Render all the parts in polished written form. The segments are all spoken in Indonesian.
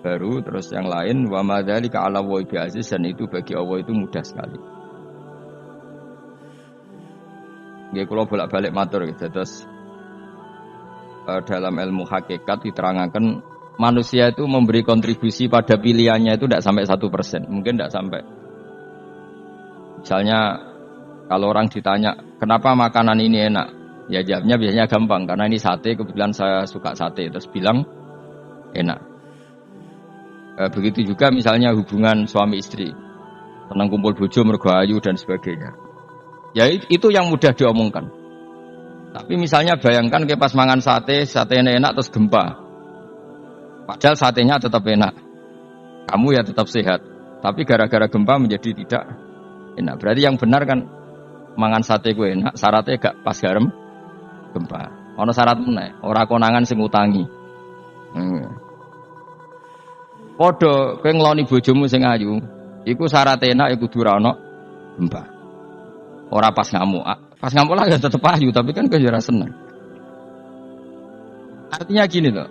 baru, terus yang lain wa madzalika 'ala Allahi bi'aziz, dan itu bagi Allah itu mudah sekali. Nggih kula bolak-balik matur gitu. Terus dalam ilmu hakikat diterangkan manusia itu memberi kontribusi pada pilihannya itu tidak sampai 1%, mungkin tidak sampai. Misalnya kalau orang ditanya kenapa makanan ini enak, ya jawabnya biasanya gampang karena ini sate, kebetulan saya suka sate, terus bilang enak. Begitu juga misalnya hubungan suami istri, senang kumpul bojo mergo ayu dan sebagainya. Ya itu yang mudah diomongkan. Tapi misalnya bayangkan ke pas mangan sate enak terus gempa. Padahal satenya tetap enak. Kamu ya tetap sehat. Tapi gara-gara gempa menjadi tidak enak. Berarti yang benar kan mangan sate gue enak, syaratnya gak pas garam gempa. Ono syarat meneh, ora konangan sing utangi. Padha kowe ngloni bojomu sing ayu, iku syarat enak iku kudu ora ono gempa. Ora pas ngamuk. Pas ngamuk lah ya tetep ayu, tapi kan kowe ora seneng. Artinya gini loh.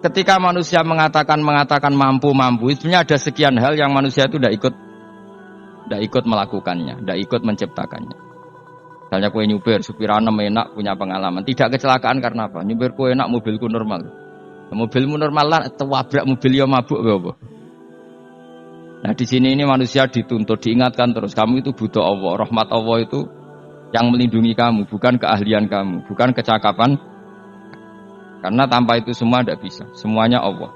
Ketika manusia mengatakan mampu, sebenarnya ada sekian hal yang manusia itu tidak ikut melakukannya, tidak ikut menciptakannya. Misalnya kue nyupir, supiranem enak, punya pengalaman. Tidak kecelakaan karena apa? Nyupir kue enak, mobilku normal. Mobilmu normal lah, wabrak mobil yang mabuk, apa? Nah di sini ini manusia dituntut, diingatkan terus. Kamu itu butuh Allah, rahmat Allah itu yang melindungi kamu, bukan keahlian kamu, bukan kecakapan. Karena tanpa itu semua tidak bisa, semuanya Allah.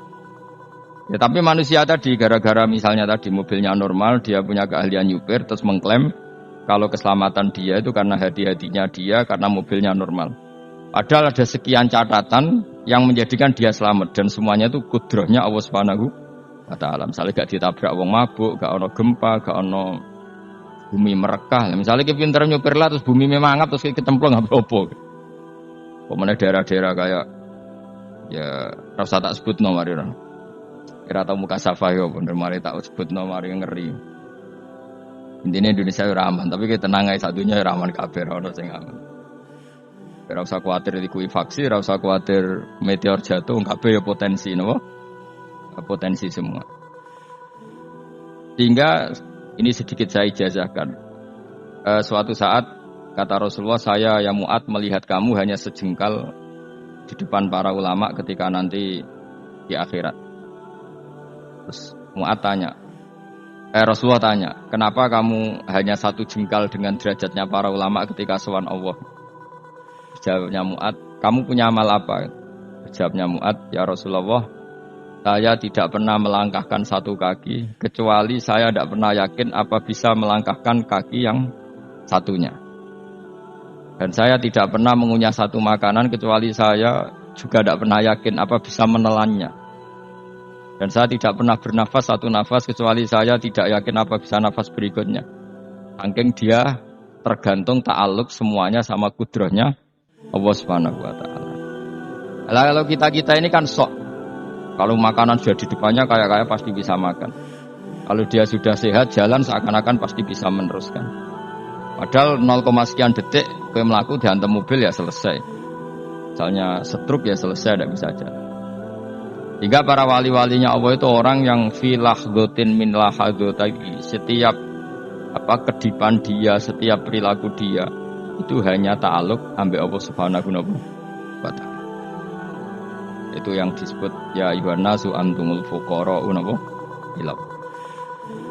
Ya tapi manusia tadi gara-gara misalnya tadi mobilnya normal, dia punya keahlian nyupir, terus mengklaim kalau keselamatan dia itu karena hati-hatinya dia, karena mobilnya normal. Padahal ada sekian catatan yang menjadikan dia selamat dan semuanya itu kudrahnya Allah Subhanahu wa Ta'ala. Misalnya gak ditabrak wong mabuk, gak ono gempa, gak ono bumi merekah. Misalnya kita pinter nyupir lah terus bumi memangap terus kita ketemplung apa-apa. Pemene daerah-daerah kayak ya rasa tak sebut nomor itu. Kira tahu muka safah ya bener mari tak sebut nomor yang ngeri. Intinya Indonesia ora aman, tapi kita tenang aja satunya ora aman kabeh ora sing aman. Ora usah kuwatir dikui faksi, ora usah kuwatir meteor jatuh, kabeh ya potensi napa? Potensi semua. Sehingga ini sedikit saya ijazahkan. Suatu saat kata Rasulullah, saya yang Mu'ad melihat kamu hanya sejengkal di depan para ulama ketika nanti di akhirat. Terus Mu'ad tanya, Rasulullah tanya, kenapa kamu hanya satu jengkal dengan derajatnya para ulama ketika sowan Allah? Jawabnya Mu'ad, kamu punya amal apa? Jawabnya Mu'ad, ya Rasulullah, saya tidak pernah melangkahkan satu kaki, kecuali saya tidak pernah yakin apa bisa melangkahkan kaki yang satunya. Dan saya tidak pernah mengunyah satu makanan, kecuali saya juga tidak pernah yakin apa bisa menelannya. Dan saya tidak pernah bernafas satu nafas, kecuali saya tidak yakin apa bisa nafas berikutnya. Saking dia tergantung ta'aluk semuanya sama kudrahnya Allah Subhanahu wa Ta'ala. Kalau kita ini kan sok. Kalau makanan sudah di depannya kayak pasti bisa makan. Kalau dia sudah sehat jalan seakan-akan pasti bisa meneruskan. Padahal 0, sekian detik kowe mlaku dihantam mobil ya selesai. Misalnya stroke ya selesai, tidak bisa jalan. Hingga para wali-walinya Allah itu orang yang fi lahdotin min lahadotagi, setiap kedipan dia, setiap perilaku dia itu hanya ta'aluk ambek Allah Subhanahu wa Ta'ala. Itu yang disebut ya ayyuhan nasu antumul fuqara'u ila.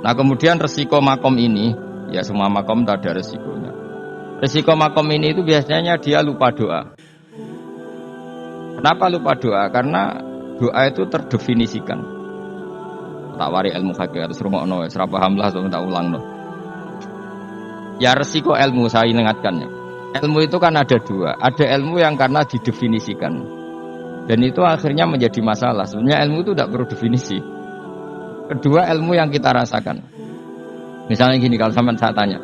Nah kemudian resiko makom ini, ya semua makom tak ada resikonya. Resiko makom ini itu biasanya dia lupa doa. Kenapa lupa doa? Karena doa itu terdefinisikan. Tak wari ilmu hakikat terus rungokno wis ora paham lah tak ulangno. Ya resiko ilmu saya ingatkannya. Ilmu itu kan ada dua. Ada ilmu yang karena didefinisikan. Dan itu akhirnya menjadi masalah. Sebenarnya ilmu itu tidak perlu definisi. Kedua ilmu yang kita rasakan. Misalnya gini, kalau sampean saya tanya,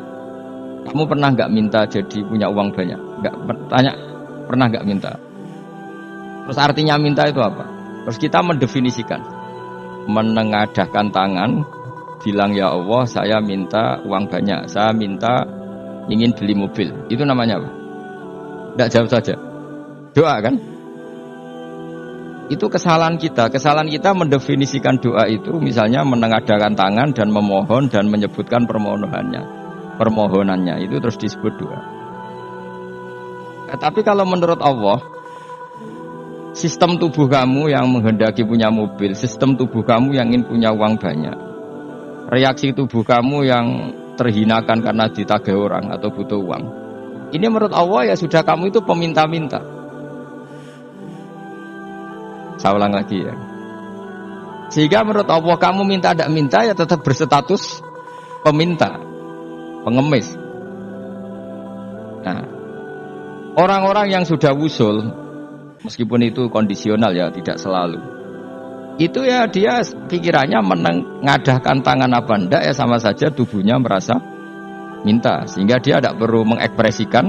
kamu pernah nggak minta jadi punya uang banyak? Nggak tanya, pernah nggak minta? Terus artinya minta itu apa? Terus kita mendefinisikan, menengadahkan tangan, bilang ya Allah, saya minta uang banyak, saya minta ingin beli mobil. Itu namanya apa? Tidak jawab saja. Doa kan? Itu kesalahan kita. Kesalahan kita mendefinisikan doa itu misalnya menengadahkan tangan dan memohon dan menyebutkan permohonannya itu terus disebut doa. Tapi kalau menurut Allah, sistem tubuh kamu yang menghendaki punya mobil, sistem tubuh kamu yang ingin punya uang banyak, reaksi tubuh kamu yang terhinakan karena ditagih orang atau butuh uang, ini menurut Allah ya sudah kamu itu peminta-minta. Saya ulang lagi ya. Sehingga menurut Allah kamu minta tidak minta ya tetap berstatus peminta, pengemis. Nah, orang-orang yang sudah wusul, meskipun itu kondisional ya, tidak selalu. Itu ya dia pikirannya mengadahkan tangan apa enggak ya sama saja tubuhnya merasa minta. Sehingga dia tidak perlu mengekspresikan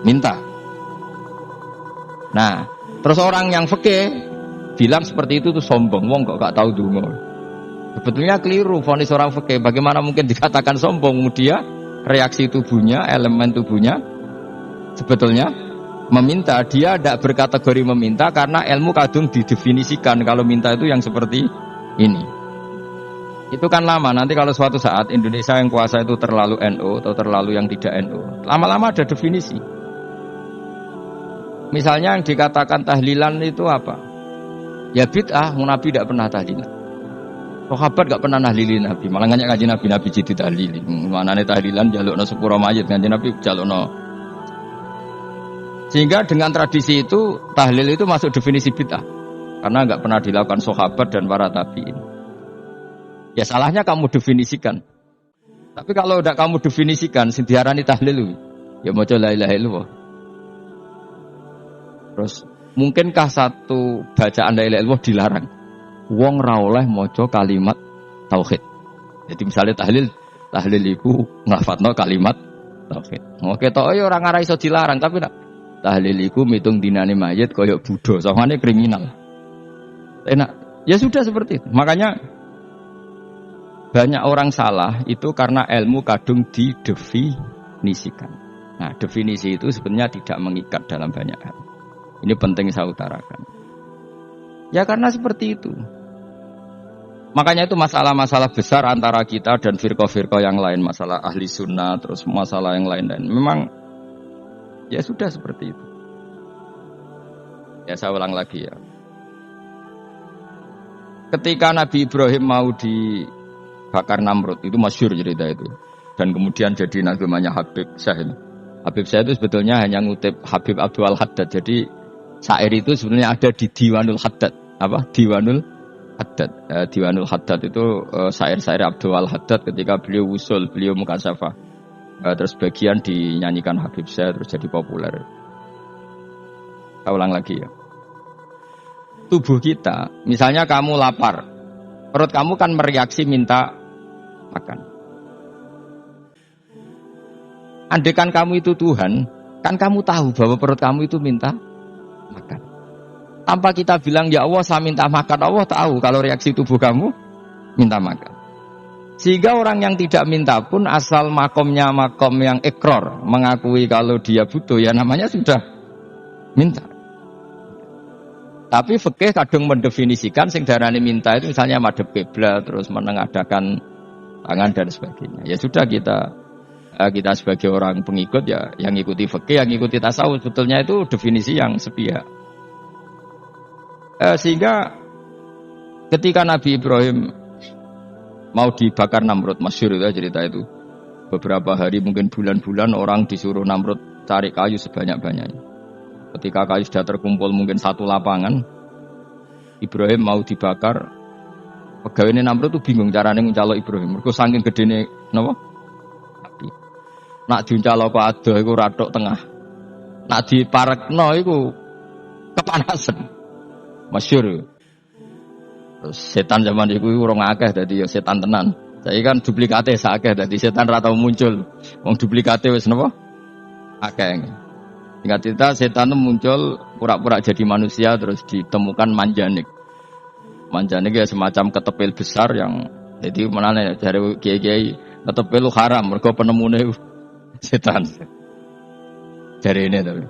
minta. Nah, terus orang yang fikih bilang seperti itu tuh sombong, wong kok gak tahu donga. Sebetulnya keliru vonis orang fikih. Bagaimana mungkin dikatakan sombong? Dia reaksi tubuhnya, elemen tubuhnya sebetulnya meminta. Dia tidak berkategori meminta karena ilmu kadung didefinisikan kalau minta itu yang seperti ini. Itu kan lama. Nanti kalau suatu saat Indonesia yang kuasa itu terlalu NU atau terlalu yang tidak NU, lama-lama ada definisi. Misalnya yang dikatakan tahlilan itu apa? Ya bid'ah, Nabi tidak pernah tahlilan. Sahabat gak pernah nahlilin Nabi, malah nganyak kanjeng Nabi jadi tahlili. Manane tahlilan jalukno sepuro mayit, kanjeng Nabi jalukno. Sehingga dengan tradisi itu tahlil itu masuk definisi bid'ah. Karena gak pernah dilakukan sahabat dan para tabi'in. Ya salahnya kamu definisikan. Tapi kalau udah kamu definisikan sing diarani tahlil, ya maca la ilaha illallah. Terus mungkinkah satu bacaan la ilaha illallah dilarang? Wong ra oleh maca kalimat tauhid. Jadi misalnya tahlil iku nglafadzno kalimat tauhid. Oke tok ya ora ngara iso dilarang, tapi nak tahlil iku mitung dinane mayit kaya Buddha, sangane kriminal. Enak. Ya sudah seperti itu. Makanya banyak orang salah itu karena ilmu kadung didefinisikan. Nah, definisi itu sebenarnya tidak mengikat dalam banyak hal. Ini penting saya utarakan. Ya karena seperti itu. Makanya itu masalah-masalah besar antara kita dan firqah-firqah yang lain. Masalah ahli sunnah, terus masalah yang lain-lain. Memang ya sudah seperti itu. Ya saya ulang lagi ya. Ketika Nabi Ibrahim mau dibakar Namrud, itu masyhur cerita itu. Dan kemudian jadi namanya Habib Syah. Habib Syah itu sebetulnya hanya ngutip Habib Abdul Haddad. Jadi syair itu sebenarnya ada di Diwanul Haddad. Apa? Diwanul Haddad. Diwanul Haddad itu syair-syair Abdul Haddad ketika beliau usul, beliau mukasyafah. Terus bagian dinyanyikan Habib Syah terus jadi populer. Saya ulang lagi ya. Tubuh kita, misalnya kamu lapar, perut kamu kan mereaksi minta makan. Andaikan kamu itu Tuhan, kan kamu tahu bahwa perut kamu itu minta makan. Tanpa kita bilang, ya Allah saya minta makan, Allah tahu kalau reaksi tubuh kamu minta makan. Sehingga orang yang tidak minta pun asal makomnya makom yang ikror, mengakui kalau dia butuh, ya namanya sudah minta. Tapi fikih kadang mendefinisikan sing darane minta itu misalnya madhep kiblat terus menengadahkan tangan dan sebagainya. Ya sudah kita sebagai orang pengikut ya yang ikuti fikih, yang ikuti tasawuf sebetulnya itu definisi yang sepihak. Sehingga ketika Nabi Ibrahim mau dibakar Namrud, masyhur itu cerita itu. Beberapa hari mungkin bulan-bulan orang disuruh Namrud cari kayu sebanyak-banyaknya. Ketika kayu sudah terkumpul mungkin satu lapangan, Ibrahim mau dibakar. Pegawai Namrud itu bingung caranya nguncalok Ibrahim. Mereka saking gedene napa? Api. Nak diuncalok kok ada iku ratok tengah. Nak diparekno iku kepanasan. Masyhur. Terus setan zaman iku urung akeh dadi ya setan tenan. Saiki kan duplikate sakeh dadi setan ra tau muncul. Wong duplikate wis napa? Akeh. Singkat cerita setan itu muncul pura-pura jadi manusia terus ditemukan manjanik. Manjanik ya semacam ketepil besar yang jadi menane dari kiai-kiai ketepil haram mergo penemune setan. Dari ini tapi.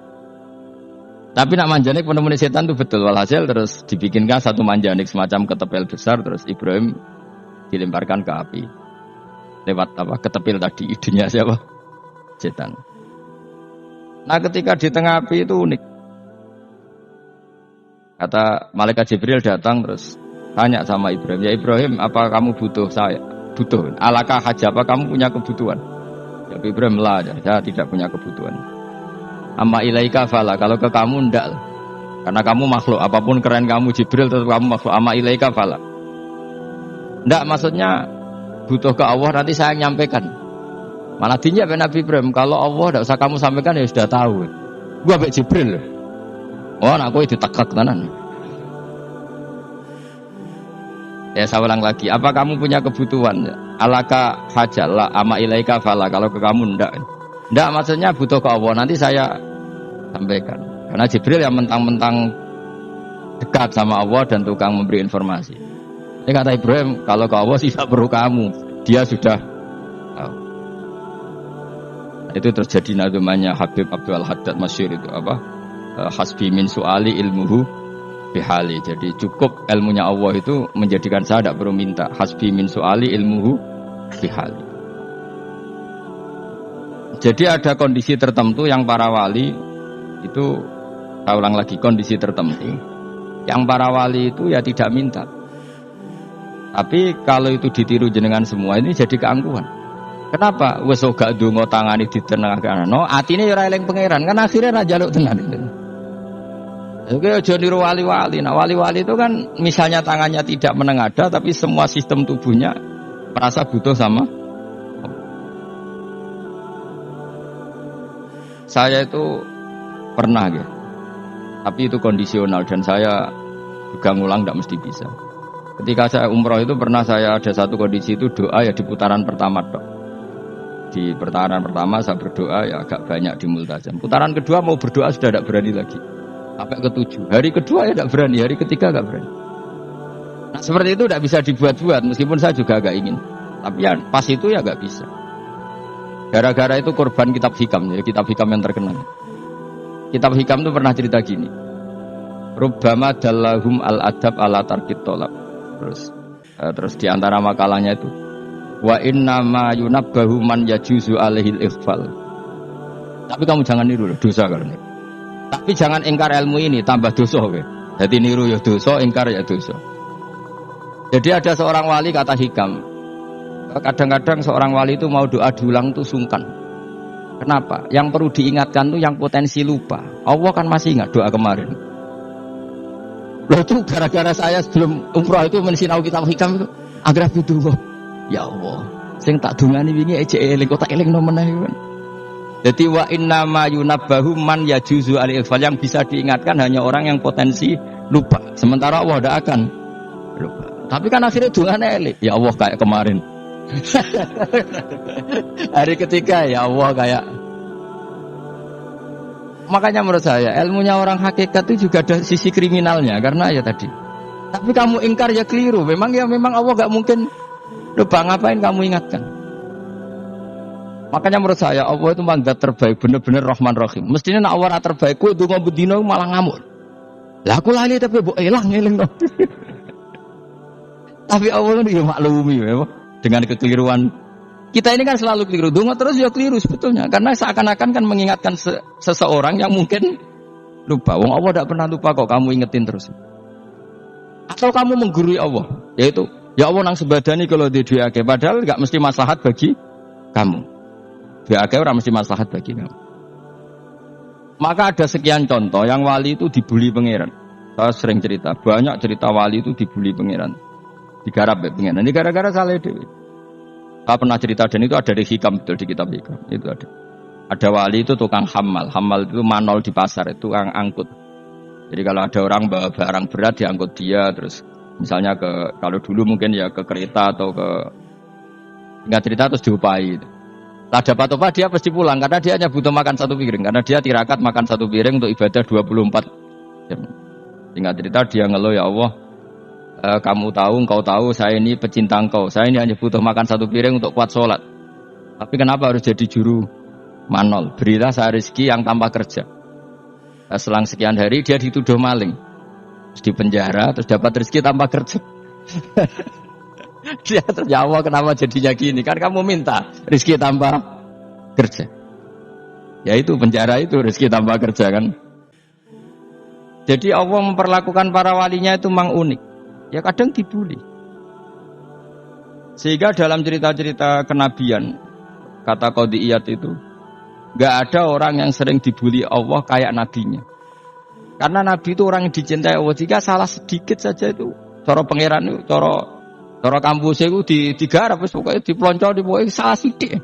Tapi nak manjanik penemuan setan itu betul. Walhasil terus dibikinkan satu manjanik semacam ketepel besar, terus Ibrahim dilemparkan ke api. Lewat apa? Ketepil tadi, idenya siapa? Setan. Nah ketika di tengah api itu unik. Kata malaikat Jibril datang terus tanya sama Ibrahim, ya Ibrahim, apa kamu butuh saya? Butuh. Alakah haja, apa kamu punya kebutuhan? Ya Ibrahim lah, saya tidak punya kebutuhan. Amma ilaika fala, kalau ke kamu ndak. Karena kamu makhluk, apapun keren kamu Jibril tetap kamu makhluk. Amma ilaika fala. Ndak maksudnya butuh ke Allah nanti saya nyampaikan. Malah dinya Nabi Ibrahim, kalau Allah ndak usah kamu sampaikan ya sudah tahu. Gua ambek Jibril. Oh, aku itu ditekak tenan. Ya saya ulang lagi, apa kamu punya kebutuhan? Alaka hajalah ama ilaika fala, kalau ke kamu ndak. Ndak maksudnya butuh ke Allah, nanti saya sampaikan. Karena Jibril yang mentang-mentang dekat sama Allah dan tukang memberi informasi. Ini kata Ibrahim, kalau ke Allah sih tidak perlu kamu, dia sudah tahu. Itu terjadi namanya Habib Abdul Haddad Masyhur itu apa? Hasbi min su'ali ilmuhu bihali. Jadi cukup ilmunya Allah itu menjadikan saya tidak perlu minta. Hasbi min su'ali ilmuhu bihali. Jadi ada kondisi tertentu yang para wali itu, saya ulang lagi, kondisi tertentu yang para wali itu ya tidak minta. Tapi kalau itu ditiru jenengan semua ini jadi keangkuhan. Kenapa? Wes gak ndonga tangani ditenengahkan. No, atine ora eling pangeran, kan akhirnya ra njaluk tenan itu. Oke, aja niru wali-wali. Nah, wali-wali itu kan misalnya tangannya tidak menengadah tapi semua sistem tubuhnya merasa butuh sama. Saya itu pernah ya. Tapi itu kondisional dan saya juga ngulang tidak mesti bisa. Ketika saya umroh itu pernah saya ada satu kondisi itu doa ya di putaran pertama dok. Di putaran pertama saya berdoa ya agak banyak di multazam. Putaran kedua mau berdoa sudah tidak berani lagi. Sampai ke-7. Hari kedua ya tidak berani, hari ketiga tidak berani. Nah seperti itu tidak bisa dibuat-buat, meskipun saya juga agak ingin. Tapi ya pas itu ya nggak bisa. Gara-gara itu korban kitab hikam, ya kitab hikam yang terkenal. Kitab hikam itu pernah cerita gini. Rubbama dallahum al-adab ala tarkit tolab. Terus di antara makalahnya itu, wa inna ma yunabbahu man yajuzu alaihil ikhfal. Tapi kamu jangan niru dosa kalau niru. Tapi jangan ingkar ilmu ini, tambah dosa. Jadi niru ya dosa, ingkar ya dosa. Jadi ada seorang wali kata hikam. Kadang-kadang seorang wali itu mau doa diulang itu sungkan. Kenapa? Yang perlu diingatkan itu yang potensi lupa. Allah kan masih ingat doa kemarin. Loh itu gara-gara saya sebelum umrah itu mensinau kitab hikam itu agar butuh. Ya Allah, sing tak dungani wingi ejek eling kok tak eling no meneh kan. Jadi wa inna ma yunabbahu man yajuzu al-ighfal, yang bisa diingatkan hanya orang yang potensi lupa. Sementara Allah tidak akan lupa. Tapi kan akhirnya dungane eling. Ya Allah kayak kemarin. Hari ketiga ya Allah kayak. Makanya menurut saya ilmunya orang hakikat itu juga ada sisi kriminalnya karena ya tadi. Tapi kamu ingkar ya keliru. Memang Allah gak mungkin lupa, ngapain kamu ingatkan? Makanya menurut saya Allah itu mandat terbaik, bener-bener Rahman Rahim. Mestinya nak Allah terbaik, ku donga bedino malah ngamuk. Lah aku lali tapi mbok eling no. Tapi Allah itu ya maklumi ya, dengan kekeliruan. Kita ini kan selalu keliru, donga terus ya keliru sebetulnya. Karena seakan-akan kan mengingatkan seseorang yang mungkin lupa. Wong Allah tidak pernah lupa kok, kamu ingetin terus. Atau kamu menggurui Allah, yaitu ya Allah nang sebadani kalau di duake, padahal enggak mesti maslahat bagi kamu. Duake ora mesti maslahat bagi kamu. Maka ada sekian contoh yang wali itu dibuli pangeran. Saya sering cerita, banyak cerita wali itu dibuli pangeran. Digarap pangeran. Ini gara-gara salah dewi. Saya pernah cerita dan itu ada di hikam, betul di kitab hikam. Itu ada. Ada wali itu tukang hamal. Hamal itu manol di pasar, itu tukang angkut. Jadi kalau ada orang bawa barang berat diangkut dia, terus misalnya kalau dulu mungkin ya ke kereta atau ke nggak cerita terus diupai. Lah dapat apa dia pasti pulang karena dia hanya butuh makan satu piring, karena dia tirakat makan satu piring untuk ibadah 24 jam. Tinggal cerita dia ngeluh, ya Allah, kamu tahu, engkau tahu saya ini pecinta engkau, saya ini hanya butuh makan satu piring untuk kuat sholat. Tapi kenapa harus jadi juru manol? Berilah saya rezeki yang tanpa kerja. Selang sekian hari dia dituduh maling. Terus di penjara, terus dapat rezeki tanpa kerja. Dia terjawab kenapa jadinya gini? Kan kamu minta rezeki tanpa kerja. Ya itu penjara itu rezeki tanpa kerja kan. Jadi Allah memperlakukan para walinya itu memang unik. Ya kadang dibully. Sehingga dalam cerita-cerita kenabian, kata Qadiyat itu, gak ada orang yang sering dibully Allah kayak nabinya. Karena nabi itu orang yang dicintai Allah. Jika salah sedikit saja itu, cara pangeran itu, cara kampus itu digarap, pokoknya dipelonco, pokoknya salah sedikit.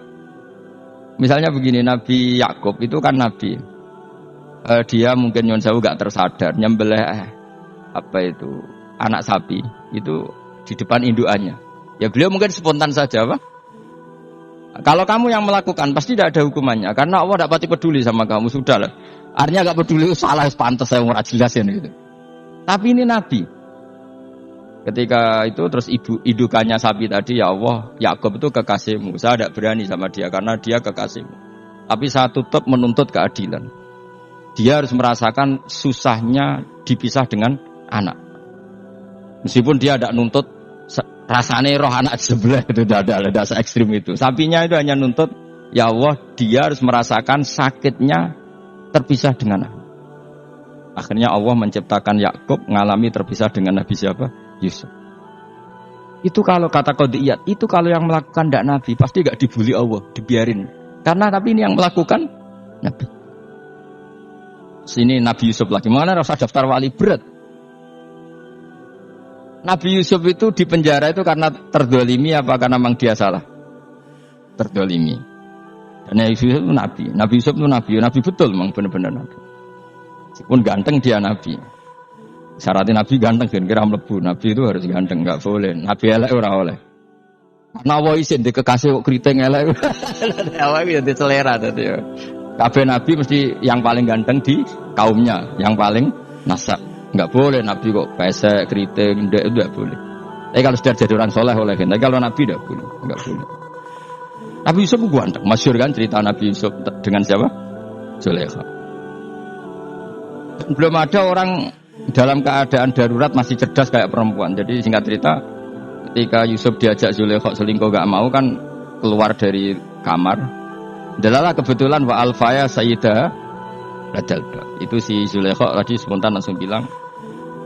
Misalnya begini, Nabi Yakub itu kan nabi. Dia mungkin nyon sewu gak tersadar nyembelih anak sapi itu di depan indukannya. Ya beliau mungkin spontan saja, Pak. Kalau kamu yang melakukan pasti tidak ada hukumannya karena Allah tidak pasti peduli sama kamu, sudah lah. Artinya gak peduli, salah pantas saya mau jelasin gitu. Tapi ini nabi. Ketika itu terus indukannya sapi tadi, ya Allah, Yakub itu kekasihmu. Saya tidak berani sama dia karena dia kekasihmu. Tapi saya tetap menuntut keadilan. Dia harus merasakan susahnya dipisah dengan anak. Meskipun dia tidak nuntut rasanya roh anak sebelah itu tidak ada se-ekstrim itu. Sapinya itu hanya nuntut, ya Allah, dia harus merasakan sakitnya terpisah dengan anak. Akhirnya Allah menciptakan Yakub mengalami terpisah dengan Nabi siapa? Yusuf. Itu kalau kata Qadiyat, itu kalau yang melakukan tidak Nabi pasti gak dibully Allah, dibiarin. Karena tapi ini yang melakukan Nabi. Sini Nabi Yusuf lagi. Mana rasa daftar wali berat? Nabi Yusuf itu di penjara itu karena terdolimi apa karena memang dia salah? Terdolimi. Dan Yusuf itu Nabi. Nabi Yusuf itu Nabi betul memang benar-benar Nabi. Meskipun ganteng dia Nabi. Syaratnya Nabi ganteng dan kira mlebu. Nabi itu harus ganteng, enggak boleh. Nabi elek ora oleh. Karena Allah isin di kekasih kok keriting elek. Awak iki dadi selera dadi. Kabeh Nabi mesti yang paling ganteng di kaumnya, yang paling nasab. Enggak boleh Nabi kok pesek, keriting, ndak itu enggak boleh. Tapi kalau sudah jadi orang soleh oleh. Tapi kalau Nabi enggak boleh, enggak boleh. Nabi Yusuf ganteng, masyhur kan cerita Nabi Yusuf dengan siapa? Zulaikha. Belum ada orang dalam keadaan darurat masih cerdas kayak perempuan. Jadi singkat cerita, ketika Yusuf diajak Zulaikha selingkuh enggak mau kan keluar dari kamar. Dalalah kebetulan wa alfaya sayyidah Radal. Itu si Zulaikha tadi spontan langsung bilang,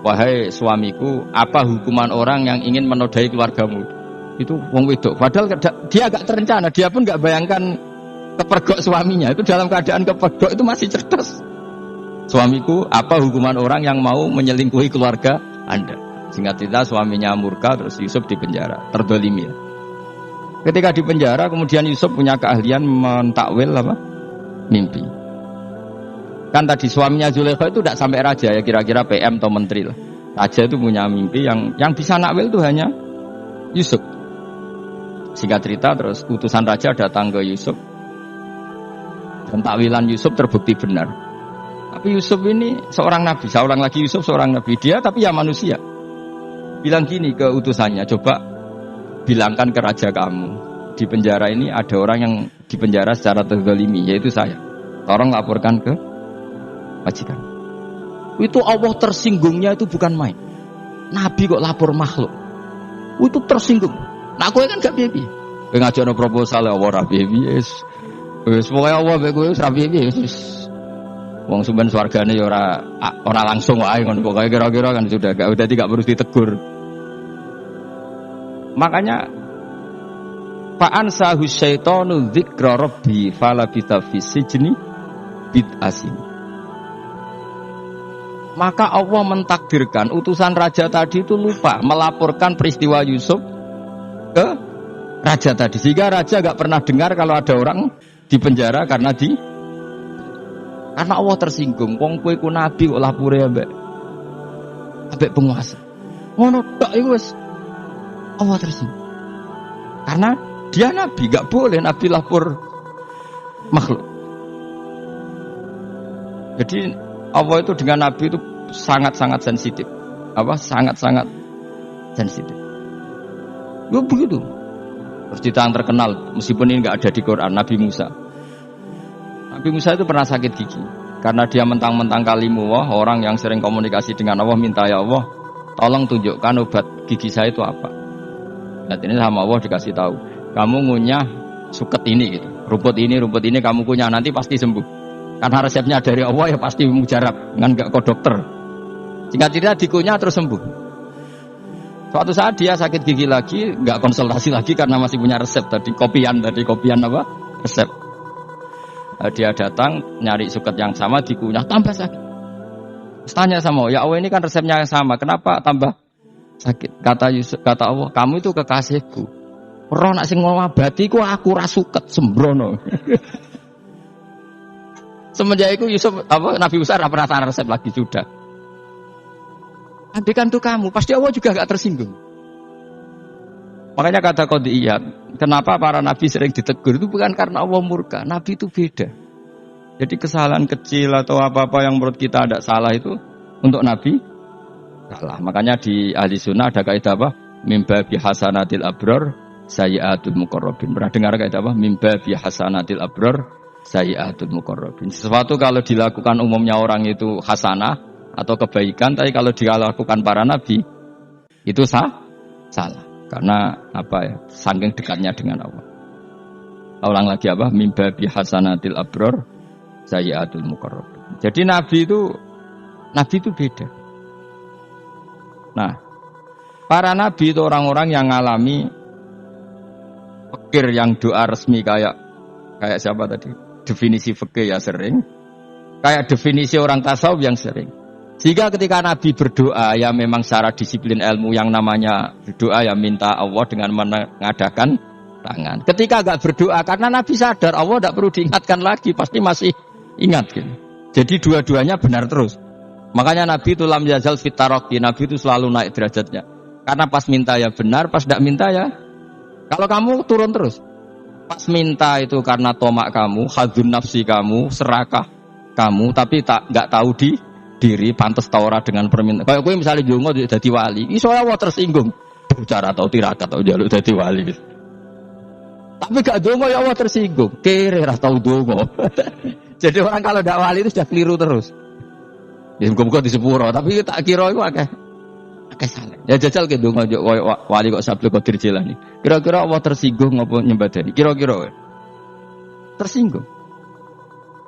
wahai suamiku, apa hukuman orang yang ingin menodai keluargamu? Itu wong wedok. Padahal dia agak terencana, dia pun enggak bayangkan kepergok suaminya. Itu dalam keadaan kepergok itu masih cerdas. Suamiku, apa hukuman orang yang mau menyelingkuhi keluarga Anda? Singkat cerita suaminya murka, terus Yusuf di penjara, terdolimi. Ketika di penjara, kemudian Yusuf punya keahlian mentakwil mimpi. Kan tadi suaminya Zulaikha itu tidak sampai raja ya, kira-kira PM atau menteri lah. Raja itu punya mimpi yang bisa nakwil itu hanya Yusuf. Singkat cerita terus utusan raja datang ke Yusuf dan takwilan Yusuf terbukti benar. Tapi Yusuf ini seorang nabi, seorang lagi Yusuf seorang nabi, dia tapi ya manusia. Bilang gini ke utusannya, coba bilangkan ke raja kamu, di penjara ini ada orang yang di penjara secara terzalimi, yaitu saya. Tolong laporkan ke majikan. Itu Allah tersinggungnya itu bukan main. Nabi kok lapor makhluk. Itu tersinggung. Nah kowe kan gak piye-piye. Kowe ngajakno proposal ya ora piye-piye. Wis pokoke Allah mek kowe ora piye-piye wis. Wong sumben swargane ya ora langsung wae ngono pokoke kira-kira kan sudah tidak perlu ditegur. Makanya fa'ansahu syaitanu dzikra rabbi falabitha fis sijni bid'asin. Maka Allah mentakdirkan utusan raja tadi itu lupa melaporkan peristiwa Yusuf ke raja tadi. Sehingga raja gak pernah dengar kalau ada orang di penjara karena Allah tersinggung. Wong kowe ku nabi kok lapore ambek penguasa. Ngono tok iku wis Allah tersinggung. Karena dia nabi, gak boleh nabi lapor makhluk. Jadi Allah itu dengan nabi itu sangat-sangat sensitif. Sangat-sangat sensitif. Ya begitu. Terus cerita yang terkenal, meskipun ini enggak ada di Quran, Nabi Musa. Nabi Musa itu pernah sakit gigi. Karena dia mentang-mentang kalimullah, orang yang sering komunikasi dengan Allah minta ya Allah, tolong tunjukkan obat gigi saya itu apa. Dan ini sama Allah dikasih tahu, kamu ngunyah suket ini gitu, rumput ini kamu kunyah nanti pasti sembuh. Karena resepnya dari Allah ya pasti mujarab, kan nggak ke dokter. Singkat cerita dikunyah terus sembuh. Suatu saat dia sakit gigi lagi, nggak konsultasi lagi karena masih punya resep tadi kopian apa resep. Dia datang nyari suket yang sama dikunyah tambah sakit. Tanya sama Allah, ya Allah ini kan resepnya yang sama, kenapa tambah sakit? Kata Allah, kamu itu kekasihku. Roh nak sing ngobati ku aku ra suket sembrono. Semenjak itu Nabi Musa ora pernah tanya resep lagi sudah. Andai kan itu kamu, pasti Allah juga gak tersinggung. Makanya kata qadiyat, kenapa para nabi sering ditegur itu bukan karena Allah murka, nabi itu beda. Jadi kesalahan kecil atau apa-apa yang menurut kita ada salah itu untuk nabi salah. Makanya di ahli sunnah ada kaidah apa? Mimba bi hasanatil abror sayyiatul muqarrabin. Pernah dengar kaidah apa? Mimba bi hasanatil abror sayyiatul muqarrabin. Sesuatu kalau dilakukan umumnya orang itu hasanah atau kebaikan, tapi kalau dilakukan para nabi itu salah. Karena apa ya? Saking dekatnya dengan Allah. Ulang lagi apa? Mimba bi hasanatil abror sayyiatul muqarrabin. Jadi nabi itu beda. Nah, para nabi itu orang-orang yang ngalami fikir yang doa resmi kayak siapa tadi? Definisi fikih ya sering. Kayak definisi orang tasawuf yang sering. Sehingga ketika Nabi berdoa ya memang secara disiplin ilmu yang namanya berdoa ya minta Allah dengan mengadakan tangan. Ketika enggak berdoa karena Nabi sadar Allah tidak perlu diingatkan lagi, pasti masih ingat gitu. Jadi dua-duanya benar terus. Makanya Nabi itu lam yazal fit taraqi, Nabi itu selalu naik derajatnya. Karena pas minta ya benar, pas tidak minta ya. Kalau kamu turun terus. Pas minta itu karena tomak kamu, hadzun nafsi kamu, serakah kamu, tapi enggak tahu diri pantas taura dengan permintaan. Kayak gue misalnya jongo jadi wali, iso Allah tersinggung. Bicara atau tirakat atau jaluk jadi wali. Tapi gak dongo ya Allah tersinggung. Kere ra tau dongo. Jadi orang kalau ndak wali itu sudah keliru terus. Ya muga-muga di sepuro, tapi tak kira iku akeh salah. Ya jajal ke dongo wali kok Sabtu Qadir Jilani. Kira-kira Allah tersinggung ngopo nyembadani? Kira-kira tersinggung.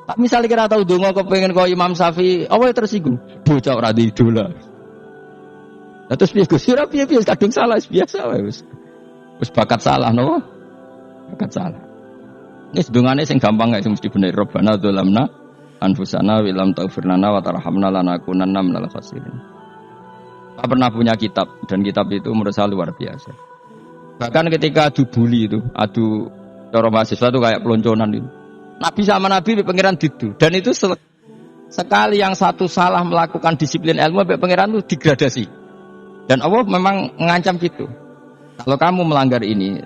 Tak misalnya kira tahu dongo kepengen kau Imam Syafi'i, apa yang tersinggung? Bocah ora di idola. Lah terus piye Gus? Ora piye kadung salah biasa wae wis. Wis bakat salah no. Bakat salah. Nis dongane sing gampang gak sing mesti bener. Rabbana dzalamna anfusana wa lam taghfir lana wa tarhamna lanakunanna minal khasirin. Saya pernah punya kitab dan kitab itu menurut saya luar biasa. Bahkan ketika adu bully itu, adu cara mahasiswa itu kayak pelonconan itu. Nabi sama Nabi pangeran didu dan itu sekali yang satu salah melakukan disiplin ilmu pangeran itu degradasi dan Allah memang mengancam gitu. Kalau kamu melanggar ini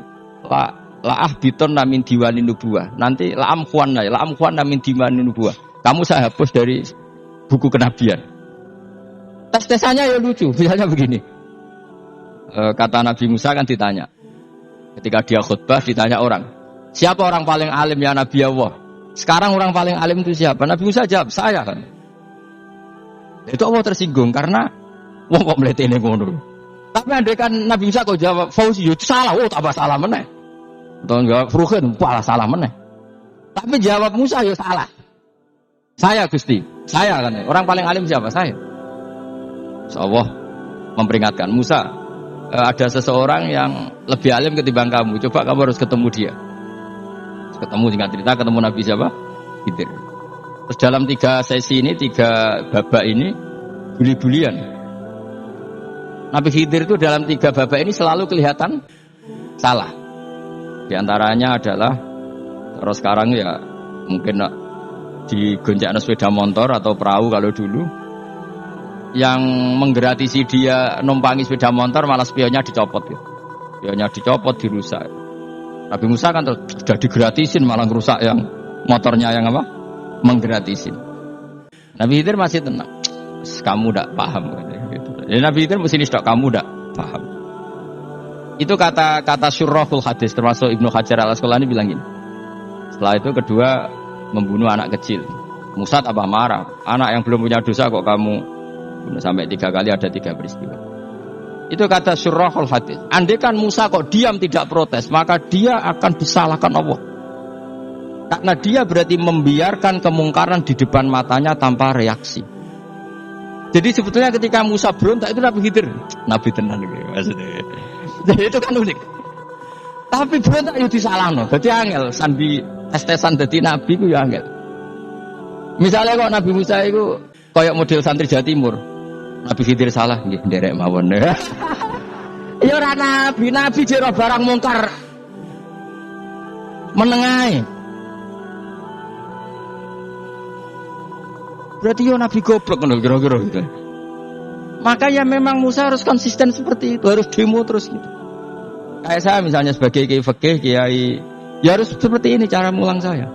laah biton namin diwani nubuah, nanti laam khuan namin diwani nubuah, kamu saya hapus dari buku kenabian. Tes-tesannya ya lucu, misalnya begini, kata Nabi Musa kan ditanya ketika dia khutbah, ditanya orang, siapa orang paling alim ya Nabi Allah? Sekarang orang paling alim itu siapa? Nabi Musa jawab, saya kan. Itu Allah tersinggung karena wong kok mletene ngono. Tapi andai kan Nabi Musa kok jawab Fauzi itu salah, tambah salah meneh. Atau jawab Ruhin, malah salah meneh. Tapi jawab Musa ya salah. Saya Gusti, saya kan. Orang paling alim siapa? Saya. Allah memperingatkan Musa, ada seseorang yang lebih alim ketimbang kamu. Coba kamu harus ketemu dia. Ketemu singkat cerita, ketemu Nabi siapa? Khidir. Terus dalam 3 sesi ini, 3 babak ini buli-bulian. Nabi Khidir itu dalam 3 babak ini selalu kelihatan salah. Di antaranya adalah terus sekarang ya mungkin digoncengkan sepeda motor atau perahu kalau dulu yang menggratisi dia numpangi sepeda motor malah spionnya dicopot gitu. Spionnya dicopot, dirusak. Nabi Musa kan sudah digratisin malah ngerusak yang motornya yang apa? Menggratisin. Nabi Khidir masih tenang. Kamu tidak paham gitu. Jadi Nabi Khidir mesti tidak kamu tidak paham. Itu kata syurrahul hadis termasuk Ibnu Hajar Al-Asqalani bilang gini. Setelah itu kedua membunuh anak kecil. Musa tambah marah. Anak yang belum punya dosa kok kamu sampai 3 kali ada 3 peristiwa. Itu kata Syurahul Hadis. Andai kan Musa kok diam tidak protes, maka dia akan disalahkan Allah. Karena dia berarti membiarkan kemungkaran di depan matanya tanpa reaksi. Jadi sebetulnya ketika Musa berontak itu Nabi Khidir, Nabi tenan gitu maksudnya. Jadi itu kan unik. Tapi berontak itu disalahno. Jadi angel sandi tes-tesan dadi nabi ku ya angel. Misalnya kok Nabi Musa itu kayak model santri Jawa Timur. Nabi Khidir salah nggih nderek mawon. Ya ora nabi jero barang mungkar menengae. Berarti yo nabi goblok ngono kira-kira gitu. Makanya memang Musa harus konsisten seperti itu, harus demo terus gitu. Kayak saya misalnya sebagai kiai fikih, kiai ya harus seperti ini cara mulang saya.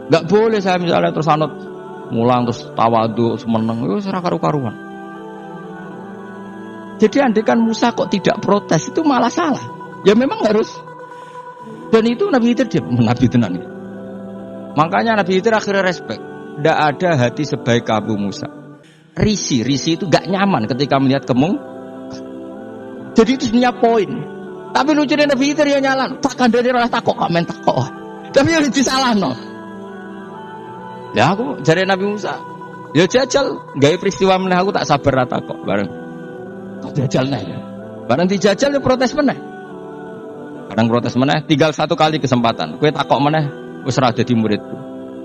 Enggak boleh saya misalnya terus anut mulang terus tawadhu semeneng itu ora karu-karuan. Jadi andekan Musa kok tidak protes itu malah salah. Ya memang harus. Dan itu Nabi Khidir dia nabi tenan. Makanya Nabi Khidir akhirnya respect. Tidak ada hati sebaik Abu Musa. Risi itu gak nyaman ketika melihat kemung. Jadi itu sebenarnya poin. Tapi lucunya Nabi Khidir ya nyalan. Tak kandani rasa takok komen takok. Tapi yang disalah no. Ya aku jare Nabi Musa. Ya jajal gawe peristiwa meneh aku tak sabar rata kok bareng. Tak jajal neh. Bareng dijajal ya protes meneh. Kadang protes meneh, tinggal 1 kali kesempatan. Kowe takok meneh wis ora dadi muridku.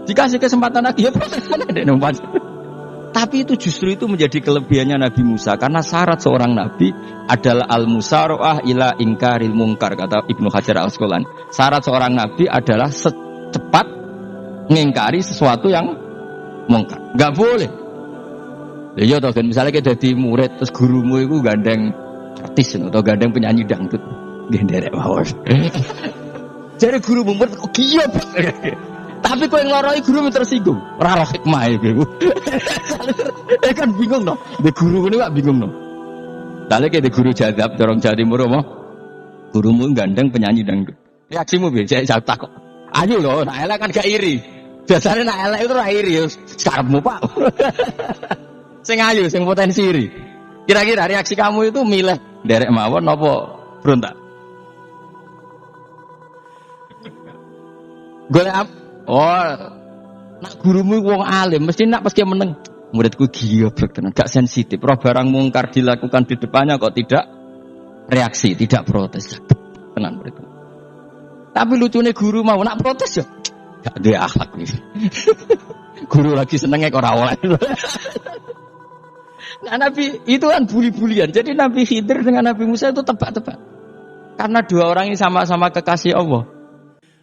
Dikasih kesempatan lagi ya protes meneh dek numpas. Tapi itu justru itu menjadi kelebihannya Nabi Musa karena syarat seorang nabi adalah al-musara'ah ila ingkaril munkar kata Ibnu Hajar Al-Asqalani. Syarat seorang nabi adalah secepat mengingkari sesuatu yang mungkar. Enggak boleh. Ya toh kan misalnya kita jadi murid terus gurumu itu gandeng artis atau gandeng penyanyi dangdut. Nggih nderek mawon. Jare gurumu murid kok giyo. Tapi kau yang loroi guru tersinggung, rara hikmah itu. Kan bingung no, de guru ini gak bingung no. Tadi kayak de guru jadab, dorong jadi muru mo, gurumu gandeng penyanyi dangdut. Reaksimu biasa saya takut. Ayo loh, nak elak kan gak iri. Biasanya nak elak itu iri, sekarangmu pak. Sing ayu, sing potensi iri. Kira-kira reaksi kamu itu milih derek mawon, nopo berontak. Golek oh, nak gurumu wong alim, mesti nak pasti meneng. Muridku goblok tenan, gak sensitif. Roh barang mungkar dilakukan di depannya kok tidak reaksi, tidak protes. Tenan muridku. Tapi lucunya guru mau nak protes ya, gak ada akhlak nih. Guru lagi senengnya kok rawol. Nah Nabi itu kan bully-bulian. Jadi Nabi Khidir dengan Nabi Musa itu tebak-tebak. Karena 2 orang ini sama-sama kekasih Allah.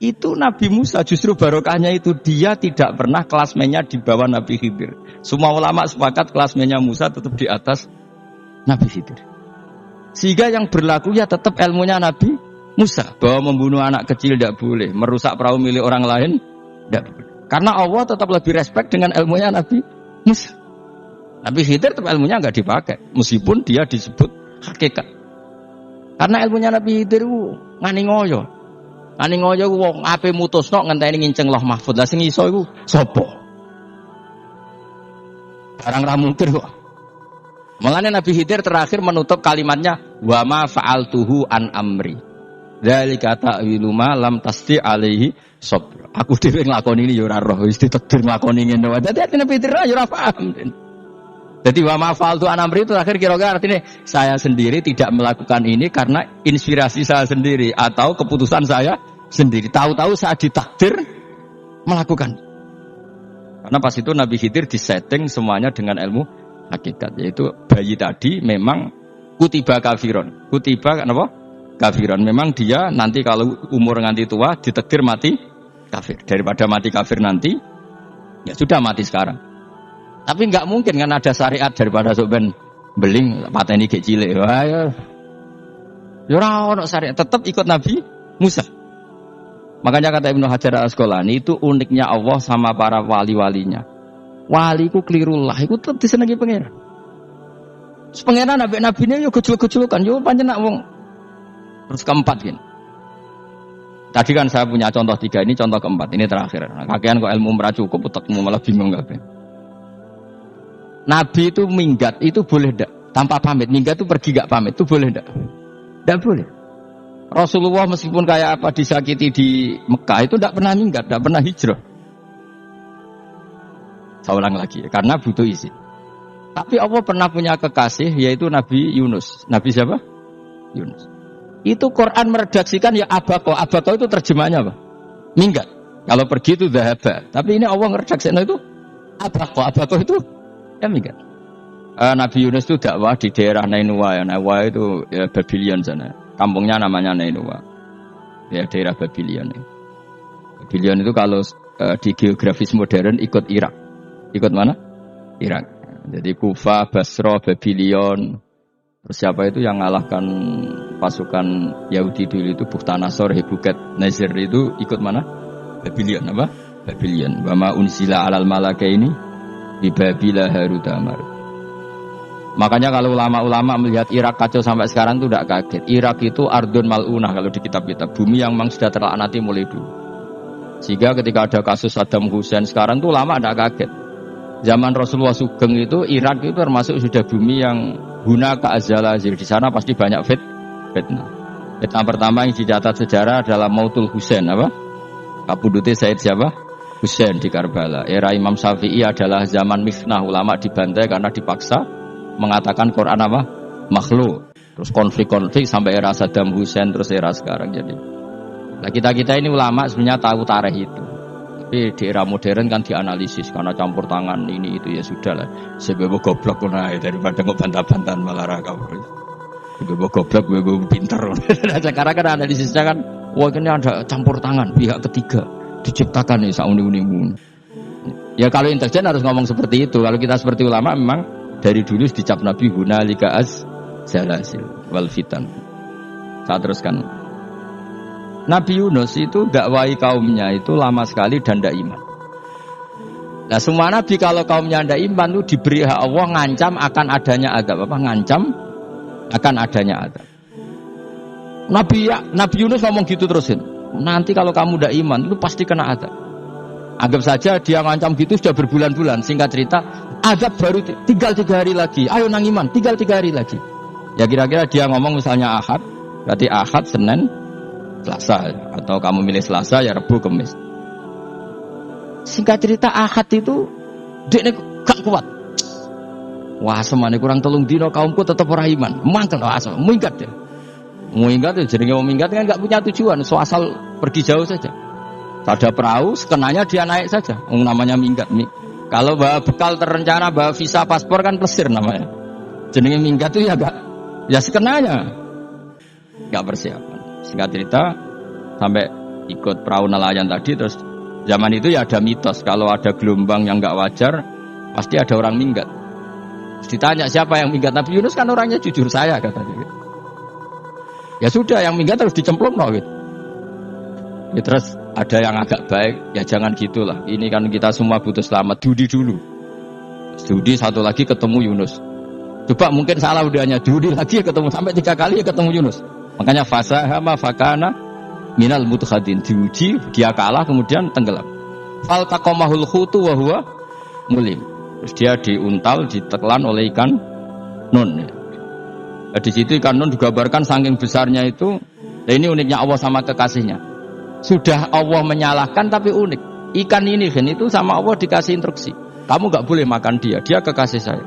Itu Nabi Musa justru barokahnya itu dia tidak pernah kelasmennya di bawah Nabi Khidir. Semua ulama sepakat kelasmennya Musa tetap di atas Nabi Khidir. Sehingga yang berlaku ya tetap ilmunya Nabi Musa. Bahwa membunuh anak kecil tidak boleh. Merusak perahu milik orang lain tidak boleh. Karena Allah tetap lebih respect dengan ilmunya Nabi Musa. Nabi Khidir tetap ilmunya nggak dipakai. Meskipun dia disebut hakikat. Karena ilmunya Nabi Khidir ngani ngoyo. Ngani ngoyo wong ape mutusno ngenteni nginceng Lauh Mahfuz. Lah sing iso iku sapa? Barang ra mungkin kok. Mulane Nabi Khidir terakhir menutup kalimatnya wa ma fa'altuhu an amri. Dzalika ta'wilu ma lam tasdi alaihi sabr. Aku dhewe nglakoni ini ya ora roh, wis ditedir nglakoni ngene wae. Dadi Nabi Khidir ya ora paham. Jadi wa ma fa'altu an amri itu akhir kira-kira artinya saya sendiri tidak melakukan ini karena inspirasi saya sendiri atau keputusan saya sendiri. Tahu-tahu saat ditakdir melakukan. Karena pas itu Nabi Khidir disetting semuanya dengan ilmu hakikat, yaitu bayi tadi memang kutiba kafiron. Kutiba apa? Kafiron. Memang dia nanti kalau umur nganti tua ditakdir mati kafir. Daripada mati kafir nanti ya sudah mati sekarang. Tapi enggak mungkin kan ada syariat daripada sok ben beling pateni gek cilik. Wah ya. Ya ora ono syariat, tetap ikut Nabi Musa. Makanya kata Ibnu Hajar Al-Asqalani itu uniknya Allah sama para wali-walinya. Waliku klirullah, iku tetep disenengi pangeran. Pangeran nabi-nabine yo gejul-gejulkan, yo pancen nak wong. Terus keempat gini. Tadi kan saya punya contoh 3, ini contoh keempat, ini terakhir. Nah, kakean kok ilmu ora cukup, utekmu malah bingung kabeh. Nabi itu minggat itu boleh ndak? Tanpa pamit, minggat itu pergi gak pamit, itu boleh ndak? Ndak boleh. Rasulullah meskipun kayak apa disakiti di Mekah itu ndak pernah minggat, ndak pernah hijrah. Saya ulang lagi, karena butuh izin. Tapi Allah pernah punya kekasih yaitu Nabi Yunus. Nabi siapa? Yunus. Itu Quran meredaksikan ya abako. Abako itu terjemahnya apa? Minggat. Kalau pergi itu dhahaba. Tapi ini Allah meredaksikan itu abako. Abako itu ya minggat. Nabi Yunus itu dakwah di daerah Nainua. Ya, Nainua itu ya, Babylon sana. Kampungnya namanya Nainua. Ya daerah Babylon. Babylon itu kalau di geografis modern ikut Irak. Ikut mana? Irak. Jadi Kufa, Basra, Babylon. Terus siapa itu yang ngalahkan pasukan Yahudi dulu itu Bukhtanasor, Hebuket, Nazir itu ikut mana? Babylon apa? Babylon. Wa ma unzila 'alal malakaini bi Babila Harut Marut. Makanya kalau ulama-ulama melihat Irak kacau sampai sekarang itu tidak kaget. Irak itu ardun mal'unah kalau di kitab-kitab, bumi yang memang sudah terlaknati mulai dulu. Sehingga ketika ada kasus Saddam Hussein sekarang itu ulama tidak kaget. Zaman Rasulullah Sugeng itu Irak itu termasuk sudah bumi yang guna keazalazir. Di sana pasti banyak fitnah. Fitnah pertama yang dicatat sejarah adalah Mautul Husain apa? Kabudute Said siapa? Husain di Karbala. Era Imam Syafi'i adalah zaman mifnah, ulama dibantai karena dipaksa mengatakan Quran apa? Makhluk. Terus konflik-konflik sampai era Saddam Hussein terus era sekarang jadi. Nah kita ini ulama sebenarnya tahu tarikh itu. Tapi di era modern kan dianalisis karena campur tangan ini itu ya sudah lah. Sebab goblok naik daripada kok bantah-bantahan malah rakau. Sebab goblok, sebab pinter. Sekarang kan analisisnya kan, wah ini ada campur tangan pihak ketiga diciptakan nih sauni-unimu. Ya kalau intelijen harus ngomong seperti itu. Kalau kita seperti ulama memang dari dulu dicap Nabi hunalika az-zalasil wal fitan. Saya teruskan. Nabi Yunus itu dakwai kaumnya itu lama sekali dan tidak iman. Nah semua nabi kalau kaumnya tidak iman itu diberi hak Allah ngancam akan adanya azab. Apa ngancam akan adanya azab. Nabi Yunus ngomong gitu terusin. Nanti kalau kamu tidak iman itu pasti kena azab. Anggap saja dia ngancam gitu sudah berbulan-bulan. Singkat cerita azab baru tinggal 3 hari lagi. Ayo nang iman tinggal 3 hari lagi. Ya kira-kira dia ngomong misalnya Ahad. Berarti Ahad, Senin, Selasa, atau kamu milih Selasa ya Rabu, Kamis. Singkat cerita Ahad itu dia gak kuat. Wah semane kurang 3 dino kaumku tetap ora iman. Mantel asal minggat ya. Minggat ya jenenge wong minggat kan gak punya tujuan, so asal pergi jauh saja. Ada perahu, sekenanya dia naik saja. Namanya minggat. Kalau bawa bekal terencana, bawa visa paspor kan plesir namanya. Jenenge minggat itu ya gak, ya sekenanya. Gak persiapan. Singkat cerita sampai ikut perahu nelayan tadi terus zaman itu ya ada mitos kalau ada gelombang yang nggak wajar pasti ada orang minggat. Terus ditanya siapa yang minggat, Nabi Yunus kan orangnya jujur saya katanya. Ya sudah yang minggat harus dicemplung gitu. Ya, terus ada yang agak baik ya jangan gitulah. Ini kan kita semua butuh selamat. Judi dulu. Judi satu lagi ketemu Yunus. Coba mungkin salah udahnya judi lagi ketemu sampai 3 kali ya ketemu Yunus. Makanya fasahama fakana minal mutkhadin, diuji dia kalah kemudian tenggelam. Fal taqamahul khutu wa huwa mulim. Terus dia diuntal ditelan oleh ikan nun. Nah, di situ ikan nun digambarkan saking besarnya itu. Nah, ini uniknya Allah sama kekasihnya. Sudah Allah menyalahkan tapi unik. Ikan ini kan itu sama Allah dikasih instruksi. Kamu enggak boleh makan dia, dia kekasih saya.